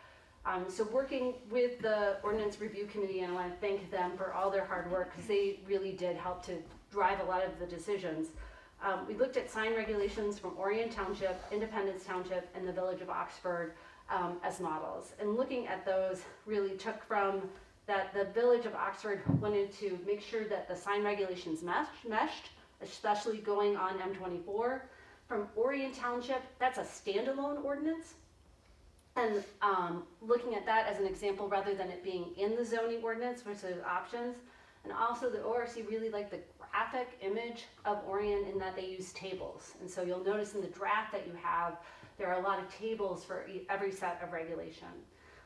So working with the Ordinance Review Committee, and I want to thank them for all their hard work because they really did help to drive a lot of the decisions. We looked at sign regulations from Orion Township, Independence Township, and the Village of Oxford as models. And looking at those really took from that the Village of Oxford wanted to make sure that the sign regulations meshed, especially going on M24. From Orion Township, that's a standalone ordinance. And looking at that as an example rather than it being in the zoning ordinance, which is options. And also the ORC really liked the graphic image of Orion in that they use tables. And so you'll notice in the draft that you have, there are a lot of tables for every set of regulation.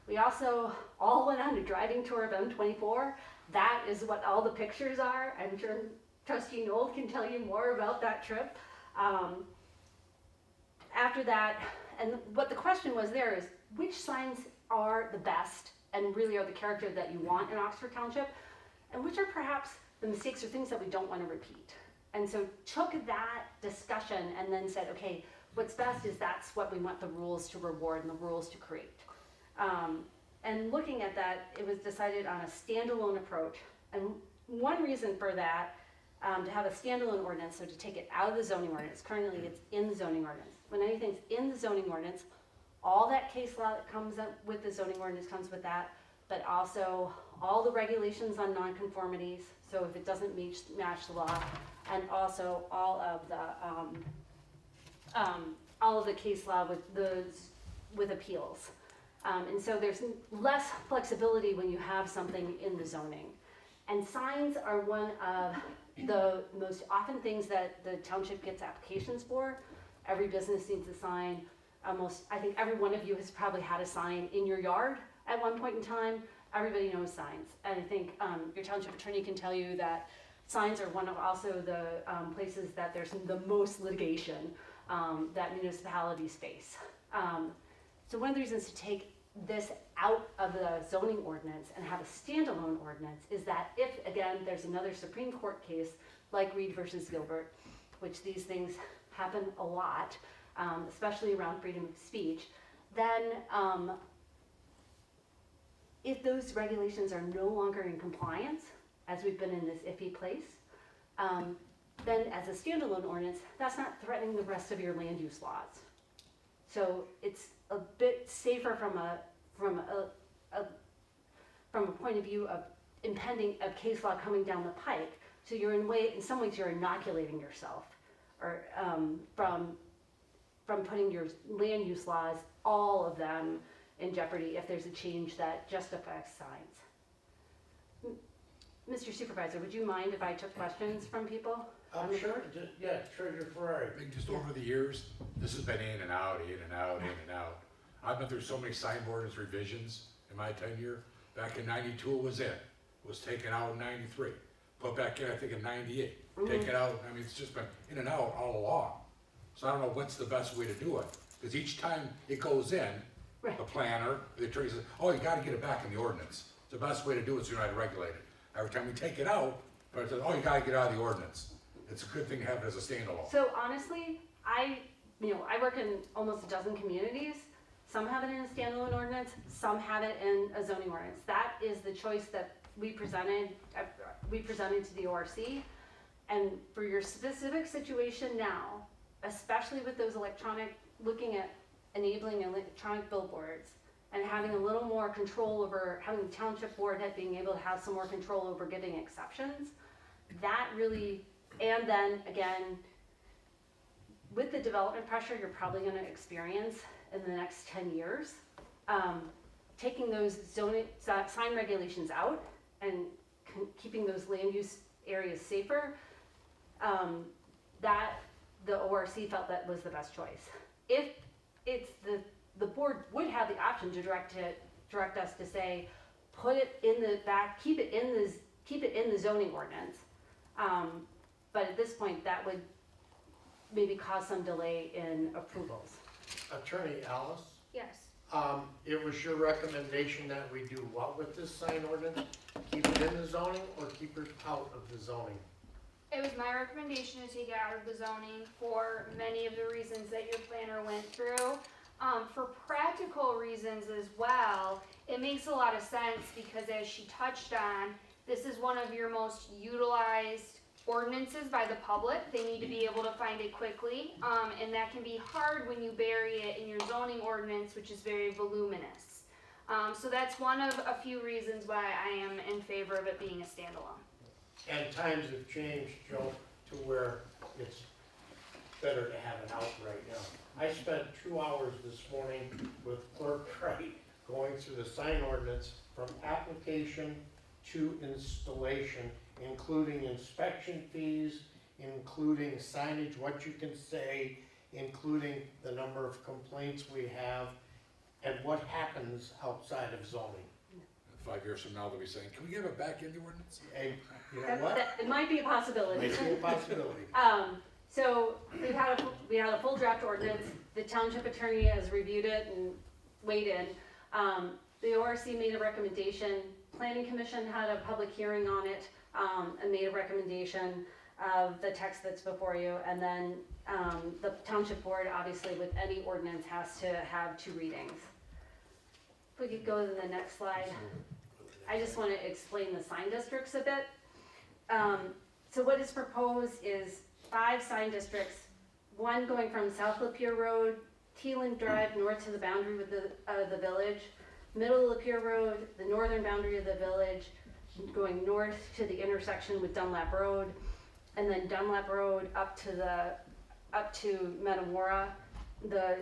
We also all went on a driving tour of M24. That is what all the pictures are. I'm sure Trustee Knoll can tell you more about that trip. After that, and what the question was there is, which signs are the best and really are the character that you want in Oxford Township, and which are perhaps the mistakes or things that we don't want to repeat. And so took that discussion and then said, okay, what's best is that's what we want the rules to reward and the rules to create. And looking at that, it was decided on a standalone approach. And one reason for that, to have a standalone ordinance, so to take it out of the zoning ordinance, currently it's in the zoning ordinance. When anything's in the zoning ordinance, all that case law that comes up with the zoning ordinance comes with that, but also all the regulations on nonconformities, so if it doesn't match the law, and also all of the case law with appeals. And so there's less flexibility when you have something in the zoning. And signs are one of the most often things that the township gets applications for. Every business needs a sign. I think every one of you has probably had a sign in your yard at one point in time. Everybody knows signs. And I think your township attorney can tell you that signs are one of also the places that there's the most litigation that municipalities face. So one of the reasons to take this out of the zoning ordinance and have a standalone ordinance is that if, again, there's another Supreme Court case like Reed versus Gilbert, which these things happen a lot, especially around freedom of speech, then if those regulations are no longer in compliance, as we've been in this iffy place, then as a standalone ordinance, that's not threatening the rest of your land use laws. So it's a bit safer from a point of view of impending a case law coming down the pike. So you're in some ways you're inoculating yourself, or from putting your land use laws, all of them, in jeopardy if there's a change that just affects signs. Mr. Supervisor, would you mind if I took questions from people? Sure, yeah, Treasurer Ferrari. I think just over the years, this has been in and out, in and out, in and out. I've been through so many signboard revisions in my tenure. Back in '92 it was in. It was taken out in '93. Put back in, I think, in '98. Mm-hmm. Take it out, I mean, it's just been in and out all along. So I don't know what's the best way to do it. Because each time it goes in, right, the planner, the attorney says, oh, you gotta get it back in the ordinance. The best way to do it is you know how to regulate it. Every time we take it out, but it says, oh, you gotta get it out of the ordinance. It's a good thing to have it as a standalone. So honestly, I work in almost a dozen communities. Some have it in a standalone ordinance, some have it in a zoning ordinance. That is the choice that we presented to the ORC. And for your specific situation now, especially with those looking at enabling electronic billboards and having a little more control over, having the township board being able to have some more control over giving exceptions, that really, and then again, with the development pressure you're probably going to experience in the next 10 years, taking those sign regulations out and keeping those land use areas safer, that the ORC felt that was the best choice. If it's the board would have the option to direct us to say, put it in the back, keep it in the zoning ordinance. But at this point, that would maybe cause some delay in approvals. Attorney Alice? Yes. It was your recommendation that we do what with this sign ordinance? Keep it in the zoning or keep it out of the zoning? It was my recommendation to take it out of the zoning for many of the reasons that your planner went through. For practical reasons as well, it makes a lot of sense because as she touched on, this is one of your most utilized ordinances by the public. They need to be able to find it quickly, and that can be hard when you bury it in your zoning ordinance, which is very voluminous. So that's one of a few reasons why I am in favor of it being a standalone. And times have changed, Joe, to where it's better to have it out right now. I spent 2 hours this morning with Clerk Wright going through the sign ordinance from application to installation, including inspection fees, including signage, what you can say, including the number of complaints we have, and what happens outside of zoning. 5 years from now, they'll be saying, can we get it back in the ordinance? And you know what? It might be a possibility. Might be a possibility. So we had a full draft ordinance. The township attorney has reviewed it and weighed in. the ORC made a recommendation, Planning Commission had a public hearing on it, and made a recommendation of the text that's before you, and then, the Township Board, obviously with any ordinance, has to have 2 readings. If we could go to the next slide. I just want to explain the sign districts a bit. So what is proposed is 5 sign districts, one going from South Lapeer Road, Teeland Drive north to the boundary with the village, middle of Lapeer Road, the northern boundary of the village, going north to the intersection with Dunlap Road, and then Dunlap Road up to Metamora, the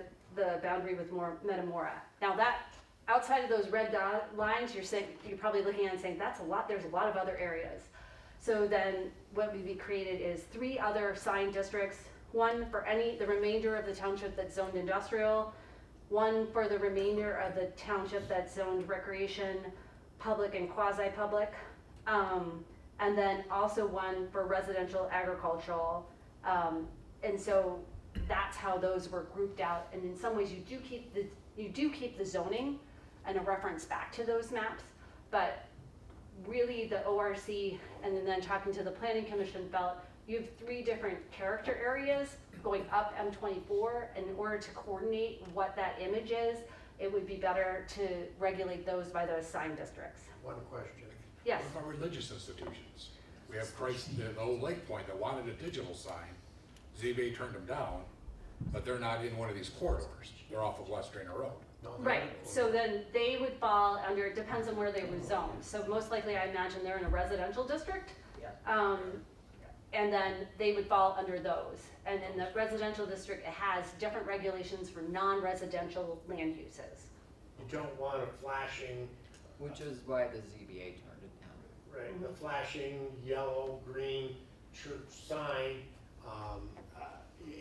boundary with Metamora. Now that, outside of those red dot lines, you're probably looking at and saying, that's a lot, there's a lot of other areas. So then what would be created is 3 other sign districts, one for the remainder of the township that's zoned industrial, one for the remainder of the township that's zoned recreation, public and quasi-public, and then also one for residential agricultural. And so that's how those were grouped out. And in some ways you do keep the zoning and a reference back to those maps, but really the ORC and then talking to the Planning Commission felt you have 3 different character areas going up M24, and in order to coordinate what that image is, it would be better to regulate those by those sign districts. One question. Yes. What about religious institutions? We have Christ, the old Lake Point that wanted a digital sign. ZBA turned them down, but they're not in one of these corridors. They're off of West Drainer Road. Right, so then they would fall under, it depends on where they were zoned. So most likely I imagine they're in a residential district. And then they would fall under those. And in the residential district, it has different regulations for non-residential land uses. You don't want a flashing. Which is why the ZBA turned it down. Right, the flashing yellow, green church sign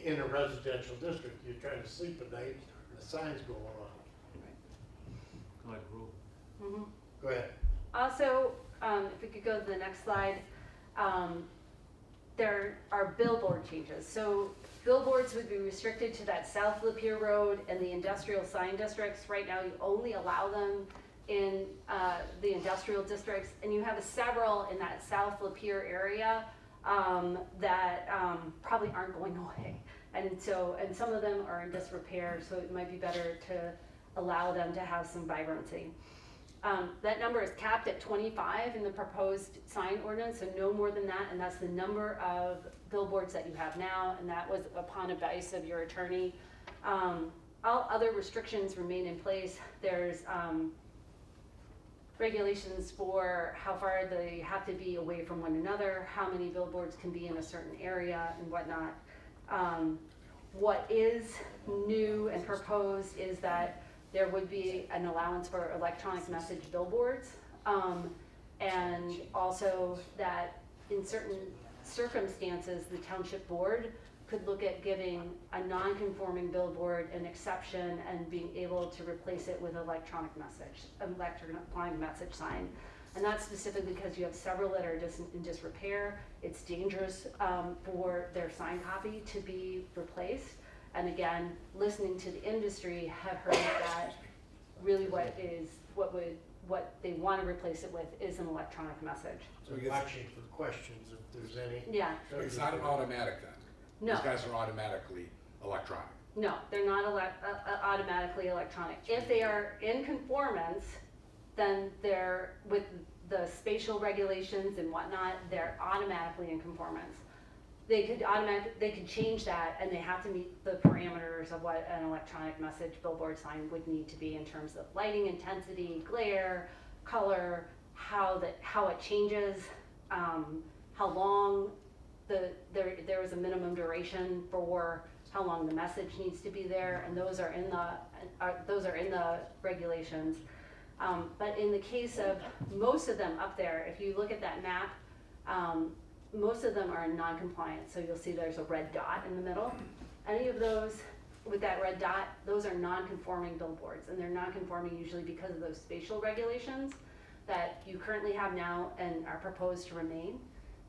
in a residential district. You're trying to sleep at night, and the sign's going on. Like rule. Mm-hmm. Go ahead. Also, if we could go to the next slide, there are billboard changes. So billboards would be restricted to that South Lapeer Road and the industrial sign districts. Right now, you only allow them in the industrial districts, and you have several in that South Lapeer area that probably aren't going away. And some of them are in disrepair, so it might be better to allow them to have some vibrancy. That number is capped at 25 in the proposed sign ordinance, so no more than that, and that's the number of billboards that you have now, and that was upon advice of your attorney. All other restrictions remain in place. There's regulations for how far they have to be away from one another, how many billboards can be in a certain area and whatnot. What is new and proposed is that there would be an allowance for electronic message billboards, and also that in certain circumstances, the township board could look at giving a non-conforming billboard an exception and being able to replace it with electronic message sign. And that's specifically because you have several that are in disrepair. It's dangerous for their sign copy to be replaced. And again, listening to the industry, have heard that really what they want to replace it with is an electronic message. So you're watching for questions if there's any. Yeah. It's not an automatic then? No. These guys are automatically electronic? No, they're not automatically electronic. If they are in conformance, then they're, with the spatial regulations and whatnot, they're automatically in conformance. They could change that, and they have to meet the parameters of what an electronic message billboard sign would need to be in terms of lighting intensity, glare, color, how it changes, how long there is a minimum duration for how long the message needs to be there, and those are in the regulations. But in the case of most of them up there, if you look at that map, most of them are in non-compliance. So you'll see there's a red dot in the middle. Any of those with that red dot, those are non-conforming billboards, and they're non-conforming usually because of those spatial regulations that you currently have now and are proposed to remain.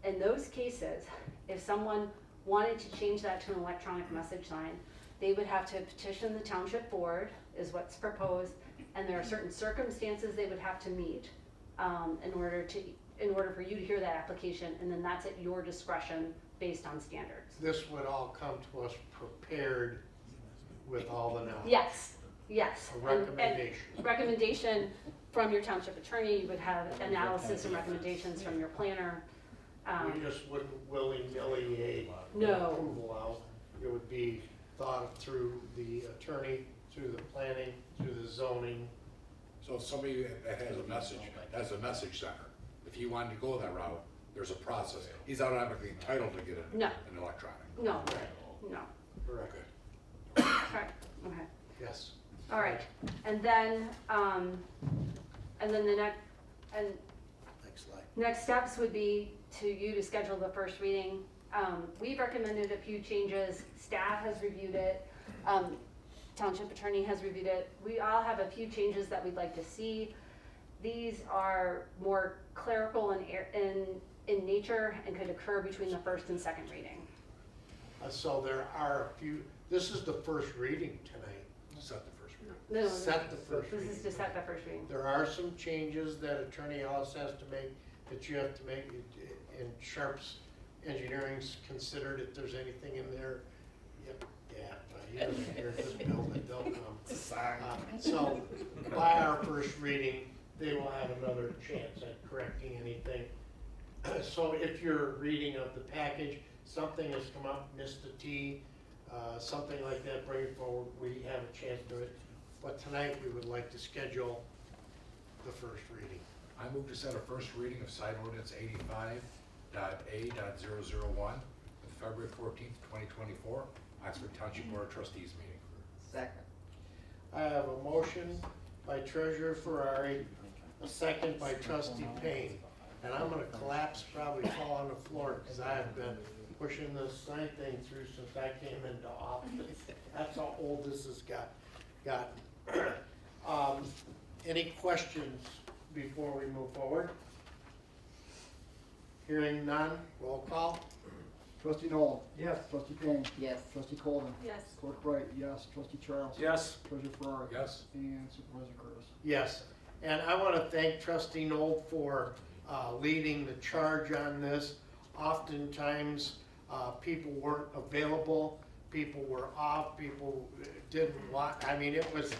In those cases, if someone wanted to change that to an electronic message sign, they would have to petition the township board, is what's proposed, and there are certain circumstances they would have to meet in order for you to hear that application, and then that's at your discretion based on standards. This would all come to us prepared with all the knowledge. Yes, yes. A recommendation. And recommendation from your township attorney, you would have analysis and recommendations from your planner. We just wouldn't willy-nilly No. approval out. It would be thought through the attorney, through the planning, through the zoning. So if somebody that has a message center, if he wanted to go that route, there's a process. He's automatically entitled to get No. an electronic. No, no. Correct. Okay, okay. Yes. All right, and then the Next slide. next steps would be you to schedule the first reading. We've recommended a few changes, staff has reviewed it, township attorney has reviewed it. We all have a few changes that we'd like to see. These are more clerical in nature and could occur between the first and second reading. So there are a few, this is the first reading tonight. Set the first reading. No, Set the first reading. This is to set the first reading. There are some changes that Attorney Ellis has to make, that you have to make, and Sharp's Engineering's considered if there's anything in there. Yep, yeah, he doesn't hear this bill, but they'll come. So by our first reading, they will have another chance at correcting anything. So if you're reading of the package, something has come up, missed a T, something like that, bring it forward, we have a chance to do it. But tonight, we would like to schedule the first reading. I move to set a first reading of sign ordinance 85.A.001 with February 14th, 2024, Oxford Township Board of Trustees meeting. Second. I have a motion by Treasurer Ferrari, a second by Trustee Payne. And I'm gonna collapse, probably fall on the floor, because I have been pushing this sign thing through since I came into office. That's how old this has gotten. Any questions before we move forward? Hearing none, roll call. Trustee Noel? Yes. Trustee Payne? Yes. Trustee Colvin? Yes. Clerk Wright, yes. Trustee Charles? Yes. Treasurer Ferrari? Yes. And Supervisor Curtis? Yes, and I want to thank Trustee Noel for leading the charge on this. Oftentimes, people weren't available, people were off, people didn't want, I mean, it was,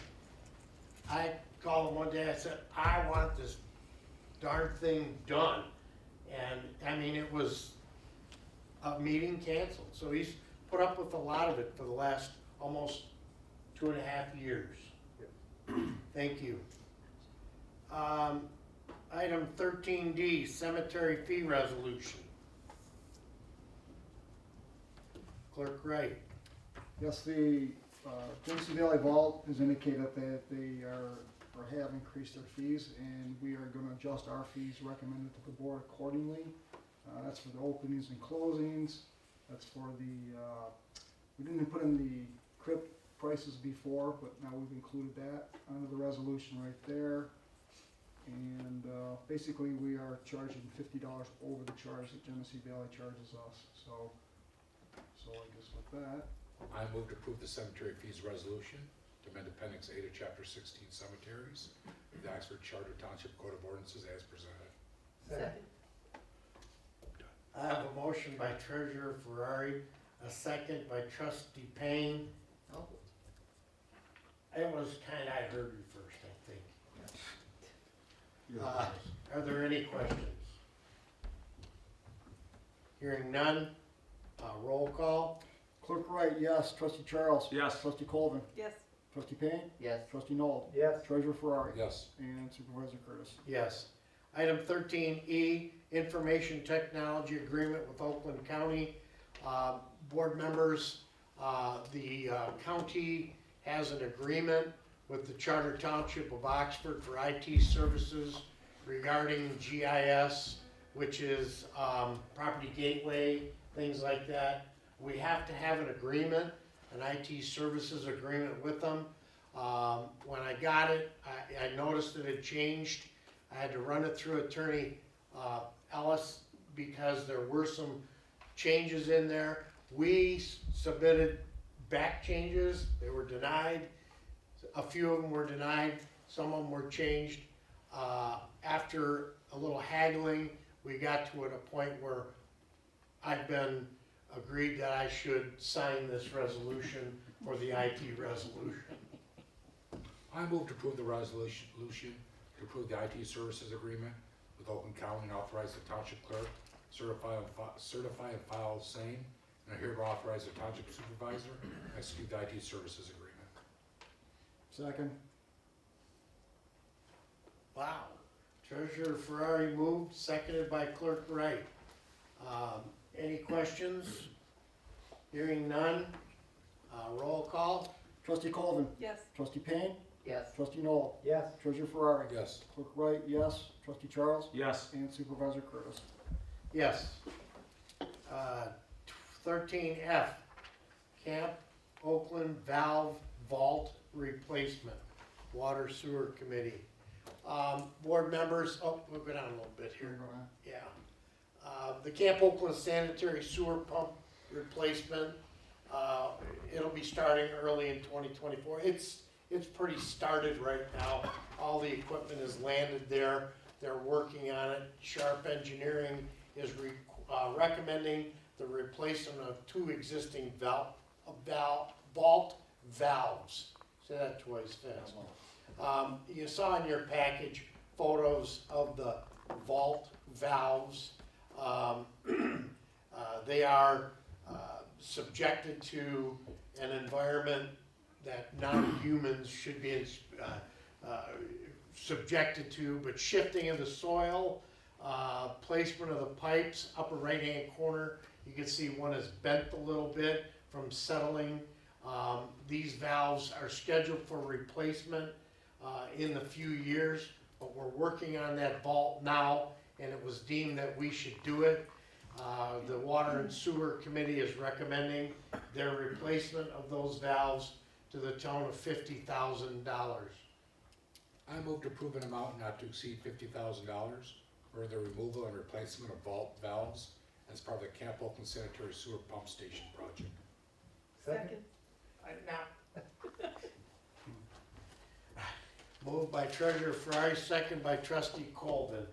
I called him one day, I said, I want this darn thing done. And, I mean, it was a meeting canceled, so he's put up with a lot of it for the last almost 2.5 years. Thank you. Item 13D, cemetery fee resolution. Clerk Wright. Yes, the Genesee Valley Vault has indicated that they have increased their fees, and we are going to adjust our fees recommended to the board accordingly. That's for the openings and closings. That's for the, we didn't put in the crypt prices before, but now we've included that under the resolution right there. And basically, we are charging $50 over the charge that Genesee Valley charges us. So I guess with that. I move to approve the cemetery fees resolution to amend Appendix A to Chapter 16 Cemeteries of the Oxford Charter Township Code of Ordinances as presented. Second. I have a motion by Treasurer Ferrari, a second by Trustee Payne. Oh. It was kind of, I heard you first, I think. Are there any questions? Hearing none, roll call. Clerk Wright, yes. Trustee Charles? Yes. Trustee Colvin? Yes. Trustee Payne? Yes. Trustee Noel? Yes. Treasurer Ferrari? Yes. And Supervisor Curtis? Yes. Item 13E, Information Technology Agreement with Oakland County. Board members, the county has an agreement with the Charter Township of Oxford for IT services regarding GIS, which is property gateway, things like that. We have to have an agreement, an IT services agreement with them. When I got it, I noticed that it changed. I had to run it through Attorney Ellis because there were some changes in there. We submitted back changes, they were denied. A few of them were denied, some of them were changed. After a little haggling, we got to a point where I've been agreed that I should sign this resolution for the IT resolution. I move to approve the resolution to approve the IT services agreement with Oakland County and authorize the township clerk certify and file same, and I hereby authorize the township supervisor to execute the IT services agreement. Second. Wow. Treasurer Ferrari moved, seconded by Clerk Wright. Any questions? Hearing none. Roll call. Trustee Colvin. Yes. Trustee Payne. Yes. Trustee Noel. Yes. Treasurer Ferrari. Yes. Clerk Wright, yes. Trustee Charles. Yes. And Supervisor Curtis. Yes. 13F, Camp Oakland Valve Vault Replacement, Water Sewer Committee. Board members, we'll go down a little bit here. Yeah. The Camp Oakland Sanitary Sewer Pump Replacement, it'll be starting early in 2024. It's pretty started right now. All the equipment is landed there. They're working on it. Sharp Engineering is recommending the replacement of 2 existing vault valves. Say that twice fast. You saw in your package photos of the vault valves. They are subjected to an environment that non-humans should be subjected to, but shifting of the soil, placement of the pipes, upper right-hand corner, you can see one is bent a little bit from settling. These valves are scheduled for replacement in a few years, but we're working on that vault now, and it was deemed that we should do it. The Water and Sewer Committee is recommending their replacement of those valves to the tune of $50,000. I move to approve an amount not to exceed $50,000 for the removal and replacement of vault valves as part of the Camp Oakland Sanitary Sewer Pump Station project. Second. Moved by Treasurer Fry, second by Trustee Colvin.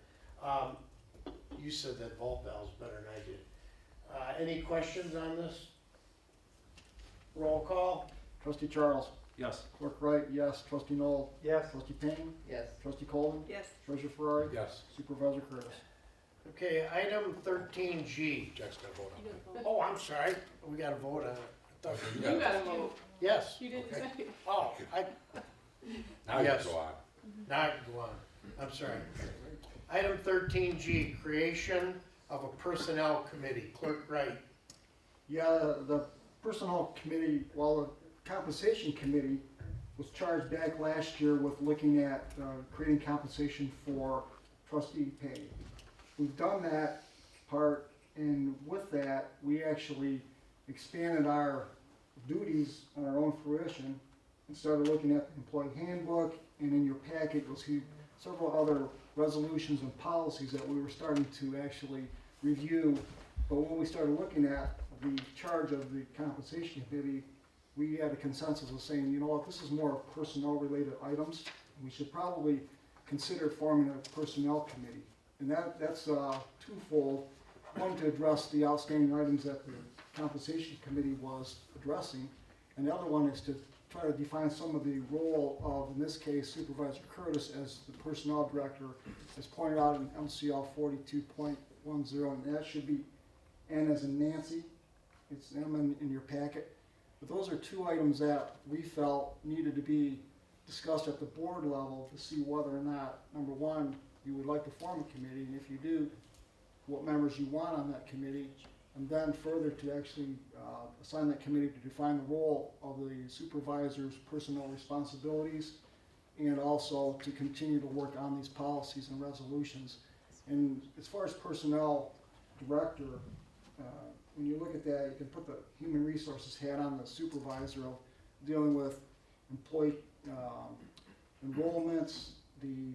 You said that vault valve's better than I did. Any questions on this? Roll call. Trustee Charles. Yes. Clerk Wright, yes. Trustee Noel. Yes. Trustee Payne. Yes. Trustee Colvin. Yes. Treasurer Ferrari. Yes. Supervisor Curtis. Okay, item 13G. Jack's got to vote on You that. didn't vote. Oh, I'm sorry. We gotta vote on it. I thought we- You gotta vote. Yes. You didn't Okay. say. Oh, Now you Yes. can go on. now I can go on. I'm sorry. Item 13G, creation of a personnel committee. Clerk Wright. Yeah, the personnel committee, well, the compensation committee was charged back last year with looking at creating compensation for trustee pay. We've done that part, and with that, we actually expanded our duties on our own fruition and started looking at the employee handbook, and in your packet, you'll see several other resolutions and policies that we were starting to actually review. But when we started looking at the charge of the compensation committee, we had a consensus of saying, you know what, this is more personnel-related items. We should probably consider forming a personnel committee. And that's twofold. One, to address the outstanding items that the compensation committee was addressing. And the other one is to try to define some of the role of, in this case, Supervisor Curtis as the personnel director, as pointed out in MCL 42.10, and that should be N as in Nancy. It's M in your packet. But those are 2 items that we felt needed to be discussed at the board level to see whether or not, number one, you would like to form a committee, and if you do, what members you want on that committee, and then further to actually assign that committee to define the role of the supervisor's personnel responsibilities, and also to continue to work on these policies and resolutions. And as far as personnel director, when you look at that, you can put the human resources hat on the supervisor of dealing with employee enrollments, the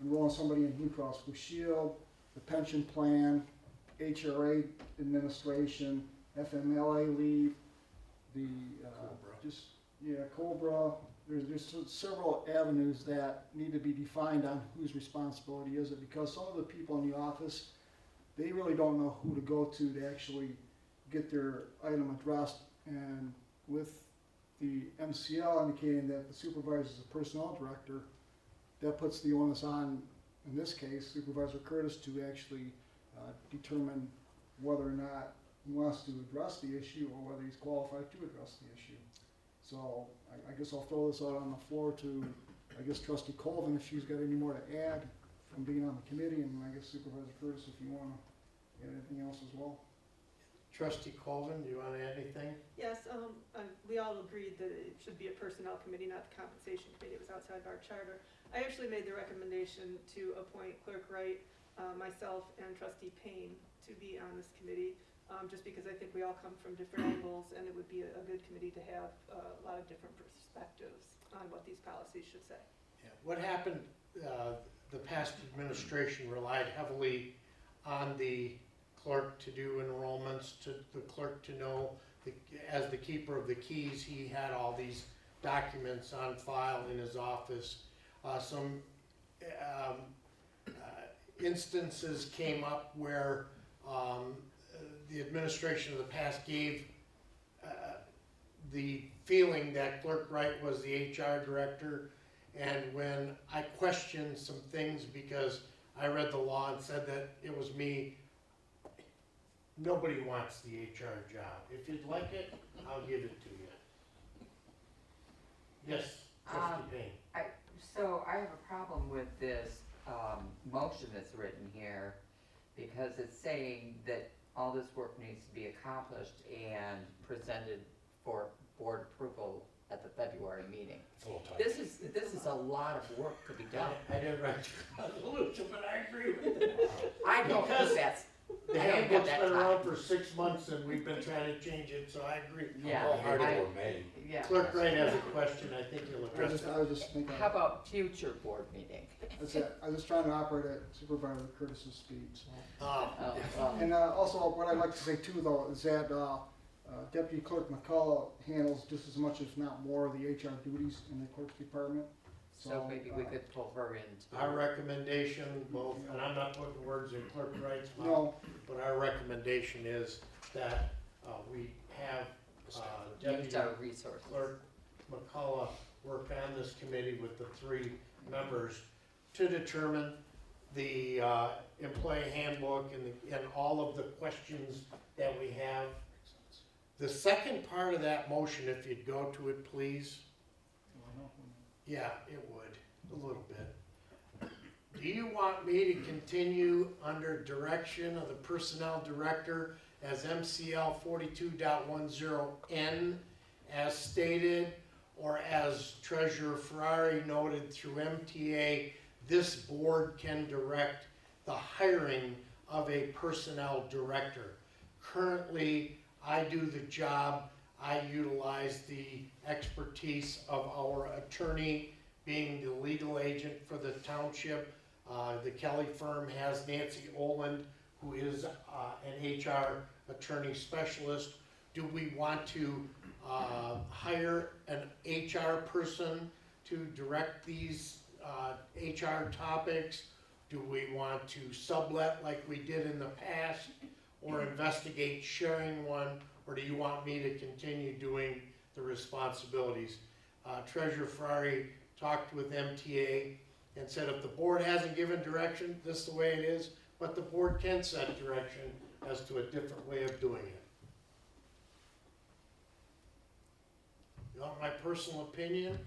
enrolling somebody in Blue Cross Blue Shield, the pension plan, HRA administration, FMLA leave, the COBRA. there's several avenues that need to be defined on whose responsibility is it, because some of the people in the office, they really don't know who to go to actually get their item addressed. And with the MCL indicating that the supervisor is the personnel director, that puts the onus on, in this case, Supervisor Curtis to actually determine whether or not he wants to address the issue or whether he's qualified to address the issue. So I guess I'll throw this out on the floor to, I guess, Trustee Colvin, if she's got any more to add from being on the committee, and I guess Supervisor Curtis, if you want to add anything else as well. Trustee Colvin, do you want to add anything? Yes, we all agreed that it should be a personnel committee, not the compensation committee. It was outside of our charter. I actually made the recommendation to appoint Clerk Wright, myself, and Trustee Payne to be on this committee, just because I think we all come from different angles, and it would be a good committee to have a lot of different perspectives on what these policies should say. Yeah. What happened, the past administration relied heavily on the clerk to do enrollments, to the clerk to know, as the keeper of the keys, he had all these documents on file in his office. Some instances came up where the administration of the past gave the feeling that Clerk Wright was the HR director, and when I questioned some things because I read the law and said that it was me, nobody wants the HR job. If you'd like it, I'll give it to you. Yes, Trustee Payne. So I have a problem with this motion that's written here, because it's saying that all this work needs to be accomplished and presented for board approval at the February meeting. It's a little tight. This is a lot of work to be done. I didn't write the resolution, but I agree with it. I don't Because think that's, the I haven't got handbook's that been time. around for 6 months and we've been trying to change it, so I agree. Yeah, Wholeheartedly. yeah. Clerk Wright has a question, I think he'll address it. I was just thinking. How about future board meeting? That's it. I was just trying to operate at Supervisor Curtis's speed. So. Oh, well. And also, what I'd like to say too, though, is that Deputy Clerk McCullough handles just as much, if not more, of the HR duties in the clerk's department. So maybe we could pull her into. Our recommendation, both, and I'm not putting words in Clerk Wright's mouth, No. but our recommendation is that we have Deputy Use our resources. Clerk McCullough work on this committee with the 3 members to determine the employee handbook and all of the questions that we have. The second part of that motion, if you'd go to it, please. Yeah, it would, a little bit. Do you want me to continue under direction of the Personnel Director as MCL 42.10N as stated, or as Treasurer Ferrari noted through MTA, this board can direct the hiring of a Personnel Director? Currently, I do the job. I utilize the expertise of our attorney being the legal agent for the township. The Kelly firm has Nancy Oland, who is an HR attorney specialist. Do we want to hire an HR person to direct these HR topics? Do we want to sublet like we did in the past, or investigate sharing one, or do you want me to continue doing the responsibilities? Treasurer Ferrari talked with MTA and said if the board hasn't given direction, this is the way it is, but the board can set direction as to a different way of doing it. You want my personal opinion?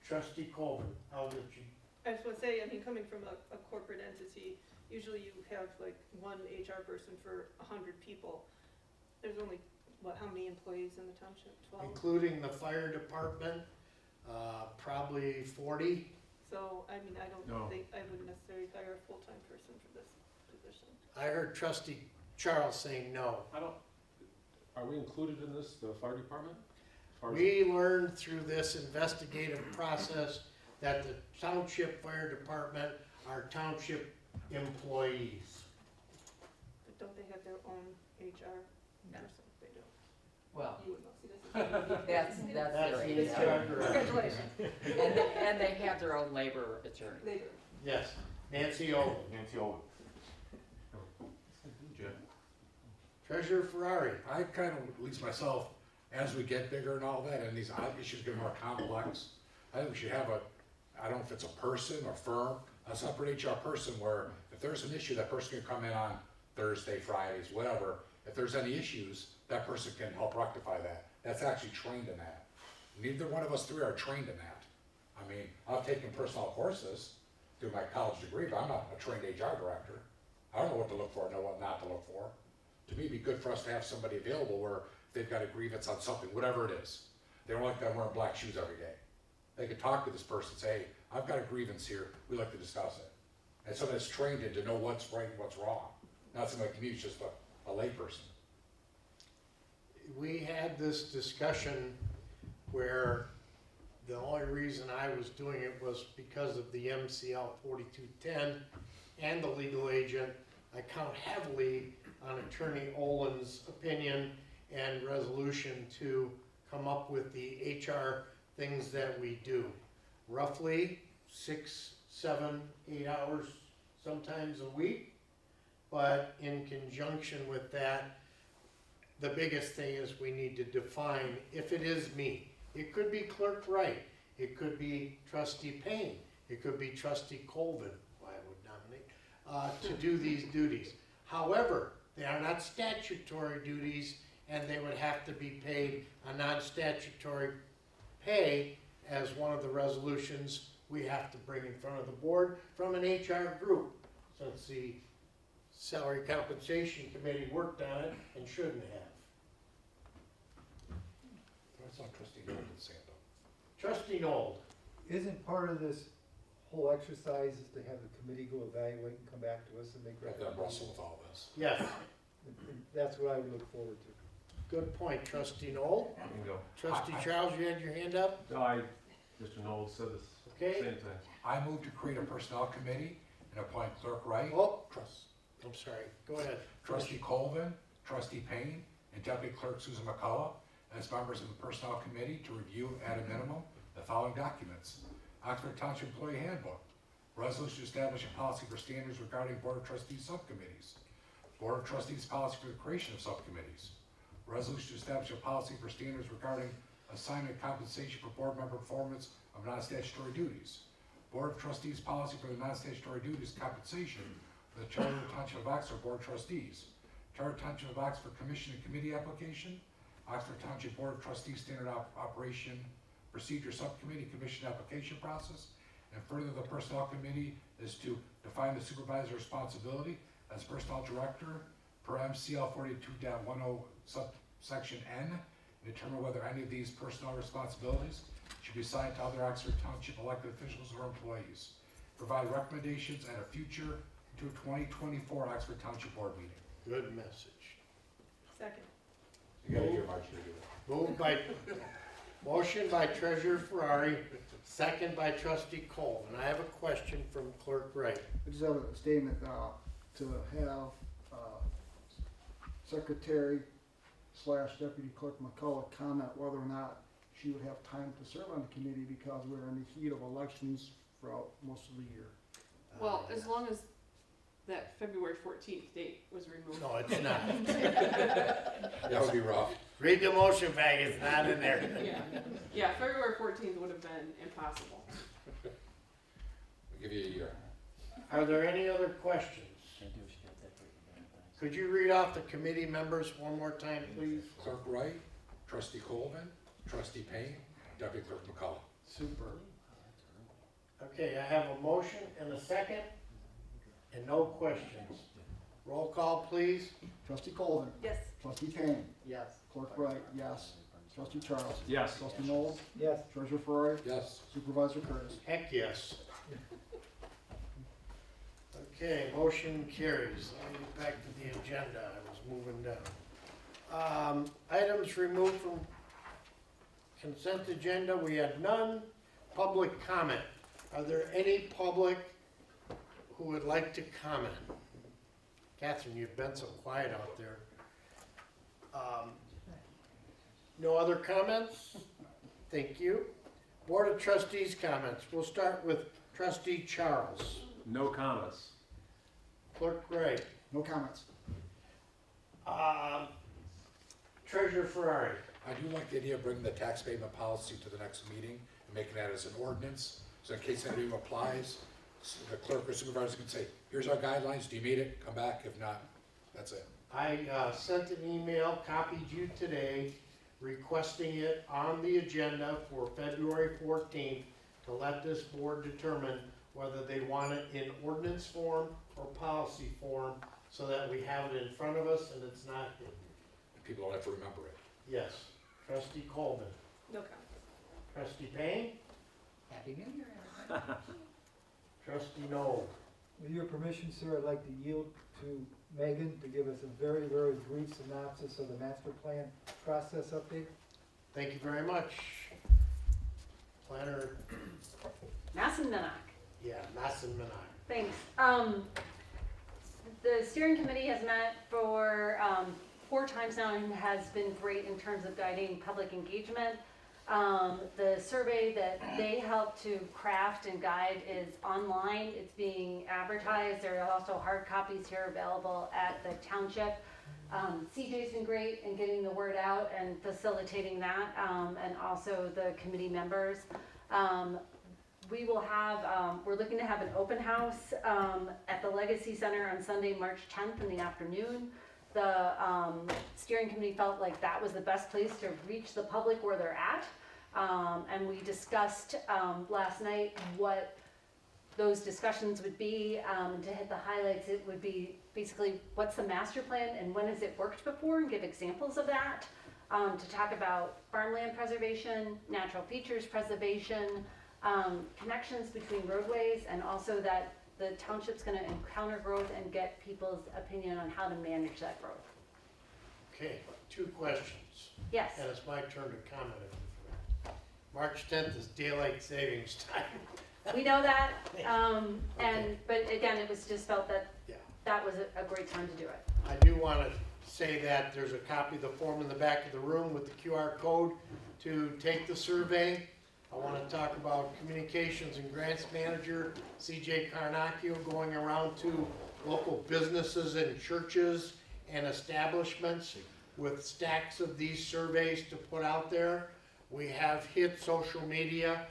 Trustee Colvin, I'll get you. I just want to say, I mean, coming from a corporate entity, usually you have like one HR person for 100 people. There's only, what, how many employees in the township? 12? Including the fire department, probably 40. So, I mean, I don't No. think I would necessarily hire a full-time person for this position. I heard Trustee Charles saying no. Are we included in this, the fire department? As far as- We learned through this investigative process that the township fire department are township employees. But don't they have their own HR No. person? They don't. Well, You would know. See, this is That's their the age. HR director. Congratulations. And they have their own labor attorney. They do. Yes, Nancy Owen. Nancy Owen. Jim? Treasurer Ferrari. I kind of, at least myself, as we get bigger and all that, and these odd issues get more complex, I think we should have a, I don't know if it's a person or firm, a separate HR person where if there's an issue, that person can come in on Thursday, Fridays, whatever. If there's any issues, that person can help rectify that. That's actually trained in that. Neither one of us three are trained in that. I mean, I've taken personnel courses through my college degree, but I'm not a trained HR director. I don't know what to look for, know what not to look for. To me, it'd be good for us to have somebody available where if they've got a grievance on something, whatever it is. They don't like that I'm wearing black shoes every day. They could talk to this person and say, hey, I've got a grievance here, we'd like to discuss it. And someone that's trained in to know what's right and what's wrong. Not somebody like me who's just a layperson. We had this discussion where the only reason I was doing it was because of the MCL 4210 and the legal agent. I count heavily on Attorney Olin's opinion and resolution to come up with the HR things that we do. Roughly 6, 7, 8 hours sometimes a week. But in conjunction with that, the biggest thing is we need to define if it is me. It could be Clerk Wright. It could be Trustee Payne. It could be Trustee Colvin, who I would nominate, to do these duties. However, they are not statutory duties, and they would have to be paid a non-statutory pay as one of the resolutions we have to bring in front of the board from an HR group, since the Salary Compensation Committee worked on it and shouldn't have. That's not Trustee Noel say it though. Trustee Noel. Isn't part of this whole exercise is to have the committee go evaluate and come back to us and make Let them wrestle recommendations? with all this. Yes, And that's what I would look forward to. good point, Trustee Noel. Bingo. Trustee Charles, you had your hand up? No, Mr. Knowles said the Okay. same thing. I move to create a personnel committee and appoint Clerk Wright, Oh, I'm sorry, go ahead. Trustee Colvin, Trustee Payne, and Deputy Clerk Susan McCullough as members of the Personnel Committee to review at a minimum the following documents. Oxford Township Employee Handbook, resolution to establish a policy for standards regarding Board of Trustees subcommittees, Board of Trustees policy for the creation of subcommittees, resolution to establish a policy for standards regarding assignment compensation for board member performance of non-statutory duties, Board of Trustees policy for the non-statutory duties compensation of the Charter of Township of Oxford Board of Trustees, Charter Township of Oxford Commission and Committee application, Oxford Township Board of Trustees Standard Operation Procedure Subcommittee Commission application process, and further the Personnel Committee is to define the supervisor's responsibility as Personnel Director per MCL 42.10 subsection N, and determine whether any of these personnel responsibilities should be assigned to other Oxford Township elected officials or employees. Provide recommendations at a future 2024 Oxford Township Board meeting. Good message. Second. You gotta hear Margie to do it. Moved by, motion by Treasurer Ferrari, second by Trustee Colvin. I have a question from Clerk Wright. I just have a statement to have Secretary / Deputy Clerk McCullough comment whether or not she would have time to serve on the committee because we're in the heat of elections throughout most of the year. Well, as long as that February 14th date was removed. No, it's not. That would be rough. Read the motion bag, it's not in there. Yeah, February 14th would have been impossible. We'll give you a year. Are there any other questions? Could you read off the committee members one more time, please? Clerk Wright, Trustee Colvin, Trustee Payne, Deputy Clerk McCullough. Super. Okay, I have a motion and a second, and no questions. Roll call, please. Trustee Colvin. Yes. Trustee Payne. Yes. Clerk Wright, yes. Trustee Charles. Yes. Trustee Noel. Yes. Treasurer Ferrari. Yes. Supervisor Curtis. Heck, yes. Okay, motion carries. Let me get back to the agenda. I was moving down. Items removed from consent agenda, we had none. Public comment. Are there any public who would like to comment? Catherine, you've been so quiet out there. No other comments? Thank you. Board of Trustees comments. We'll start with Trustee Charles. No comments. Clerk Wright. No comments. Treasurer Ferrari. I do like the idea of bringing the tax abatement policy to the next meeting and making that as an ordinance. So in case anybody applies, the clerk or supervisor can say, here's our guidelines, do you meet it? Come back, if not, that's it. I sent an email, copied you today, requesting it on the agenda for February 14th to let this board determine whether they want it in ordinance form or policy form so that we have it in front of us and it's not hidden. People don't have to remember it. Yes. Trustee Colvin. No comments. Trustee Payne. Happy New Year, everybody. Trustee Noel. With your permission, sir, I'd like to yield to Megan to give us a very, very brief synopsis of the master plan process update. Thank you very much. Planner, Masson-Minnock. yeah, Masson-Minnock. Thanks. The steering committee has met for 4 times now and has been great in terms of guiding public engagement. The survey that they helped to craft and guide is online. It's being advertised. There are also hard copies here available at the Township. CJ's been great in getting the word out and facilitating that, and also the committee members. We will have, we're looking to have an open house at the Legacy Center on Sunday, March 10th in the afternoon. The steering committee felt like that was the best place to reach the public where they're at. And we discussed last night what those discussions would be. To hit the highlights, it would be basically what's the master plan and when has it worked before, and give examples of that. To talk about farmland preservation, natural features preservation, connections between roadways, and also that the township's going to encounter growth and get people's opinion on how to manage that growth. Okay, 2 questions. Yes. And it's my turn to comment if you forgot. March 10th is daylight savings time. We know that, but again, it was just felt that that was a great time to do it. I do want to say that there's a copy of the form in the back of the room with the QR code to take the survey. I want to talk about communications and grants manager, CJ Carnacchio, going around to local businesses and churches and establishments with stacks of these surveys to put out there. We have hit social media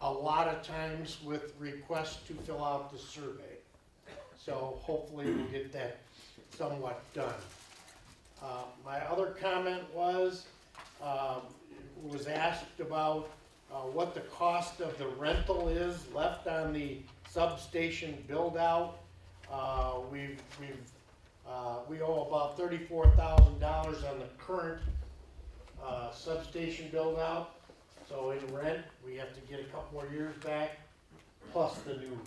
a lot of times with requests to fill out the survey. So hopefully we'll get that somewhat done. My other comment was asked about what the cost of the rental is left on the substation build out. We owe about $34,000 on the current substation build out. So in rent, we have to get a couple more years back, plus the new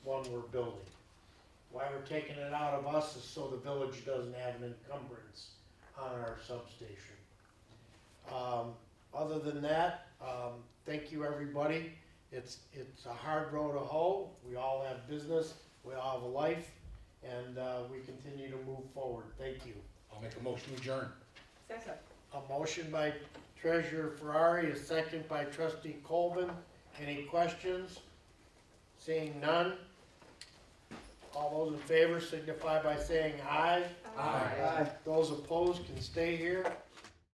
one we're building. Why we're taking it out of us is so the village doesn't have an encumbrance on our substation. Other than that, thank you everybody. It's a hard road to hoe. We all have business, we all have a life, and we continue to move forward. Thank you. I'll make a motion to adjourn. Second. A motion by Treasurer Ferrari, a second by Trustee Colvin. Any questions? Seeing none. All those in favor signify by saying aye. Aye. Those opposed can stay here.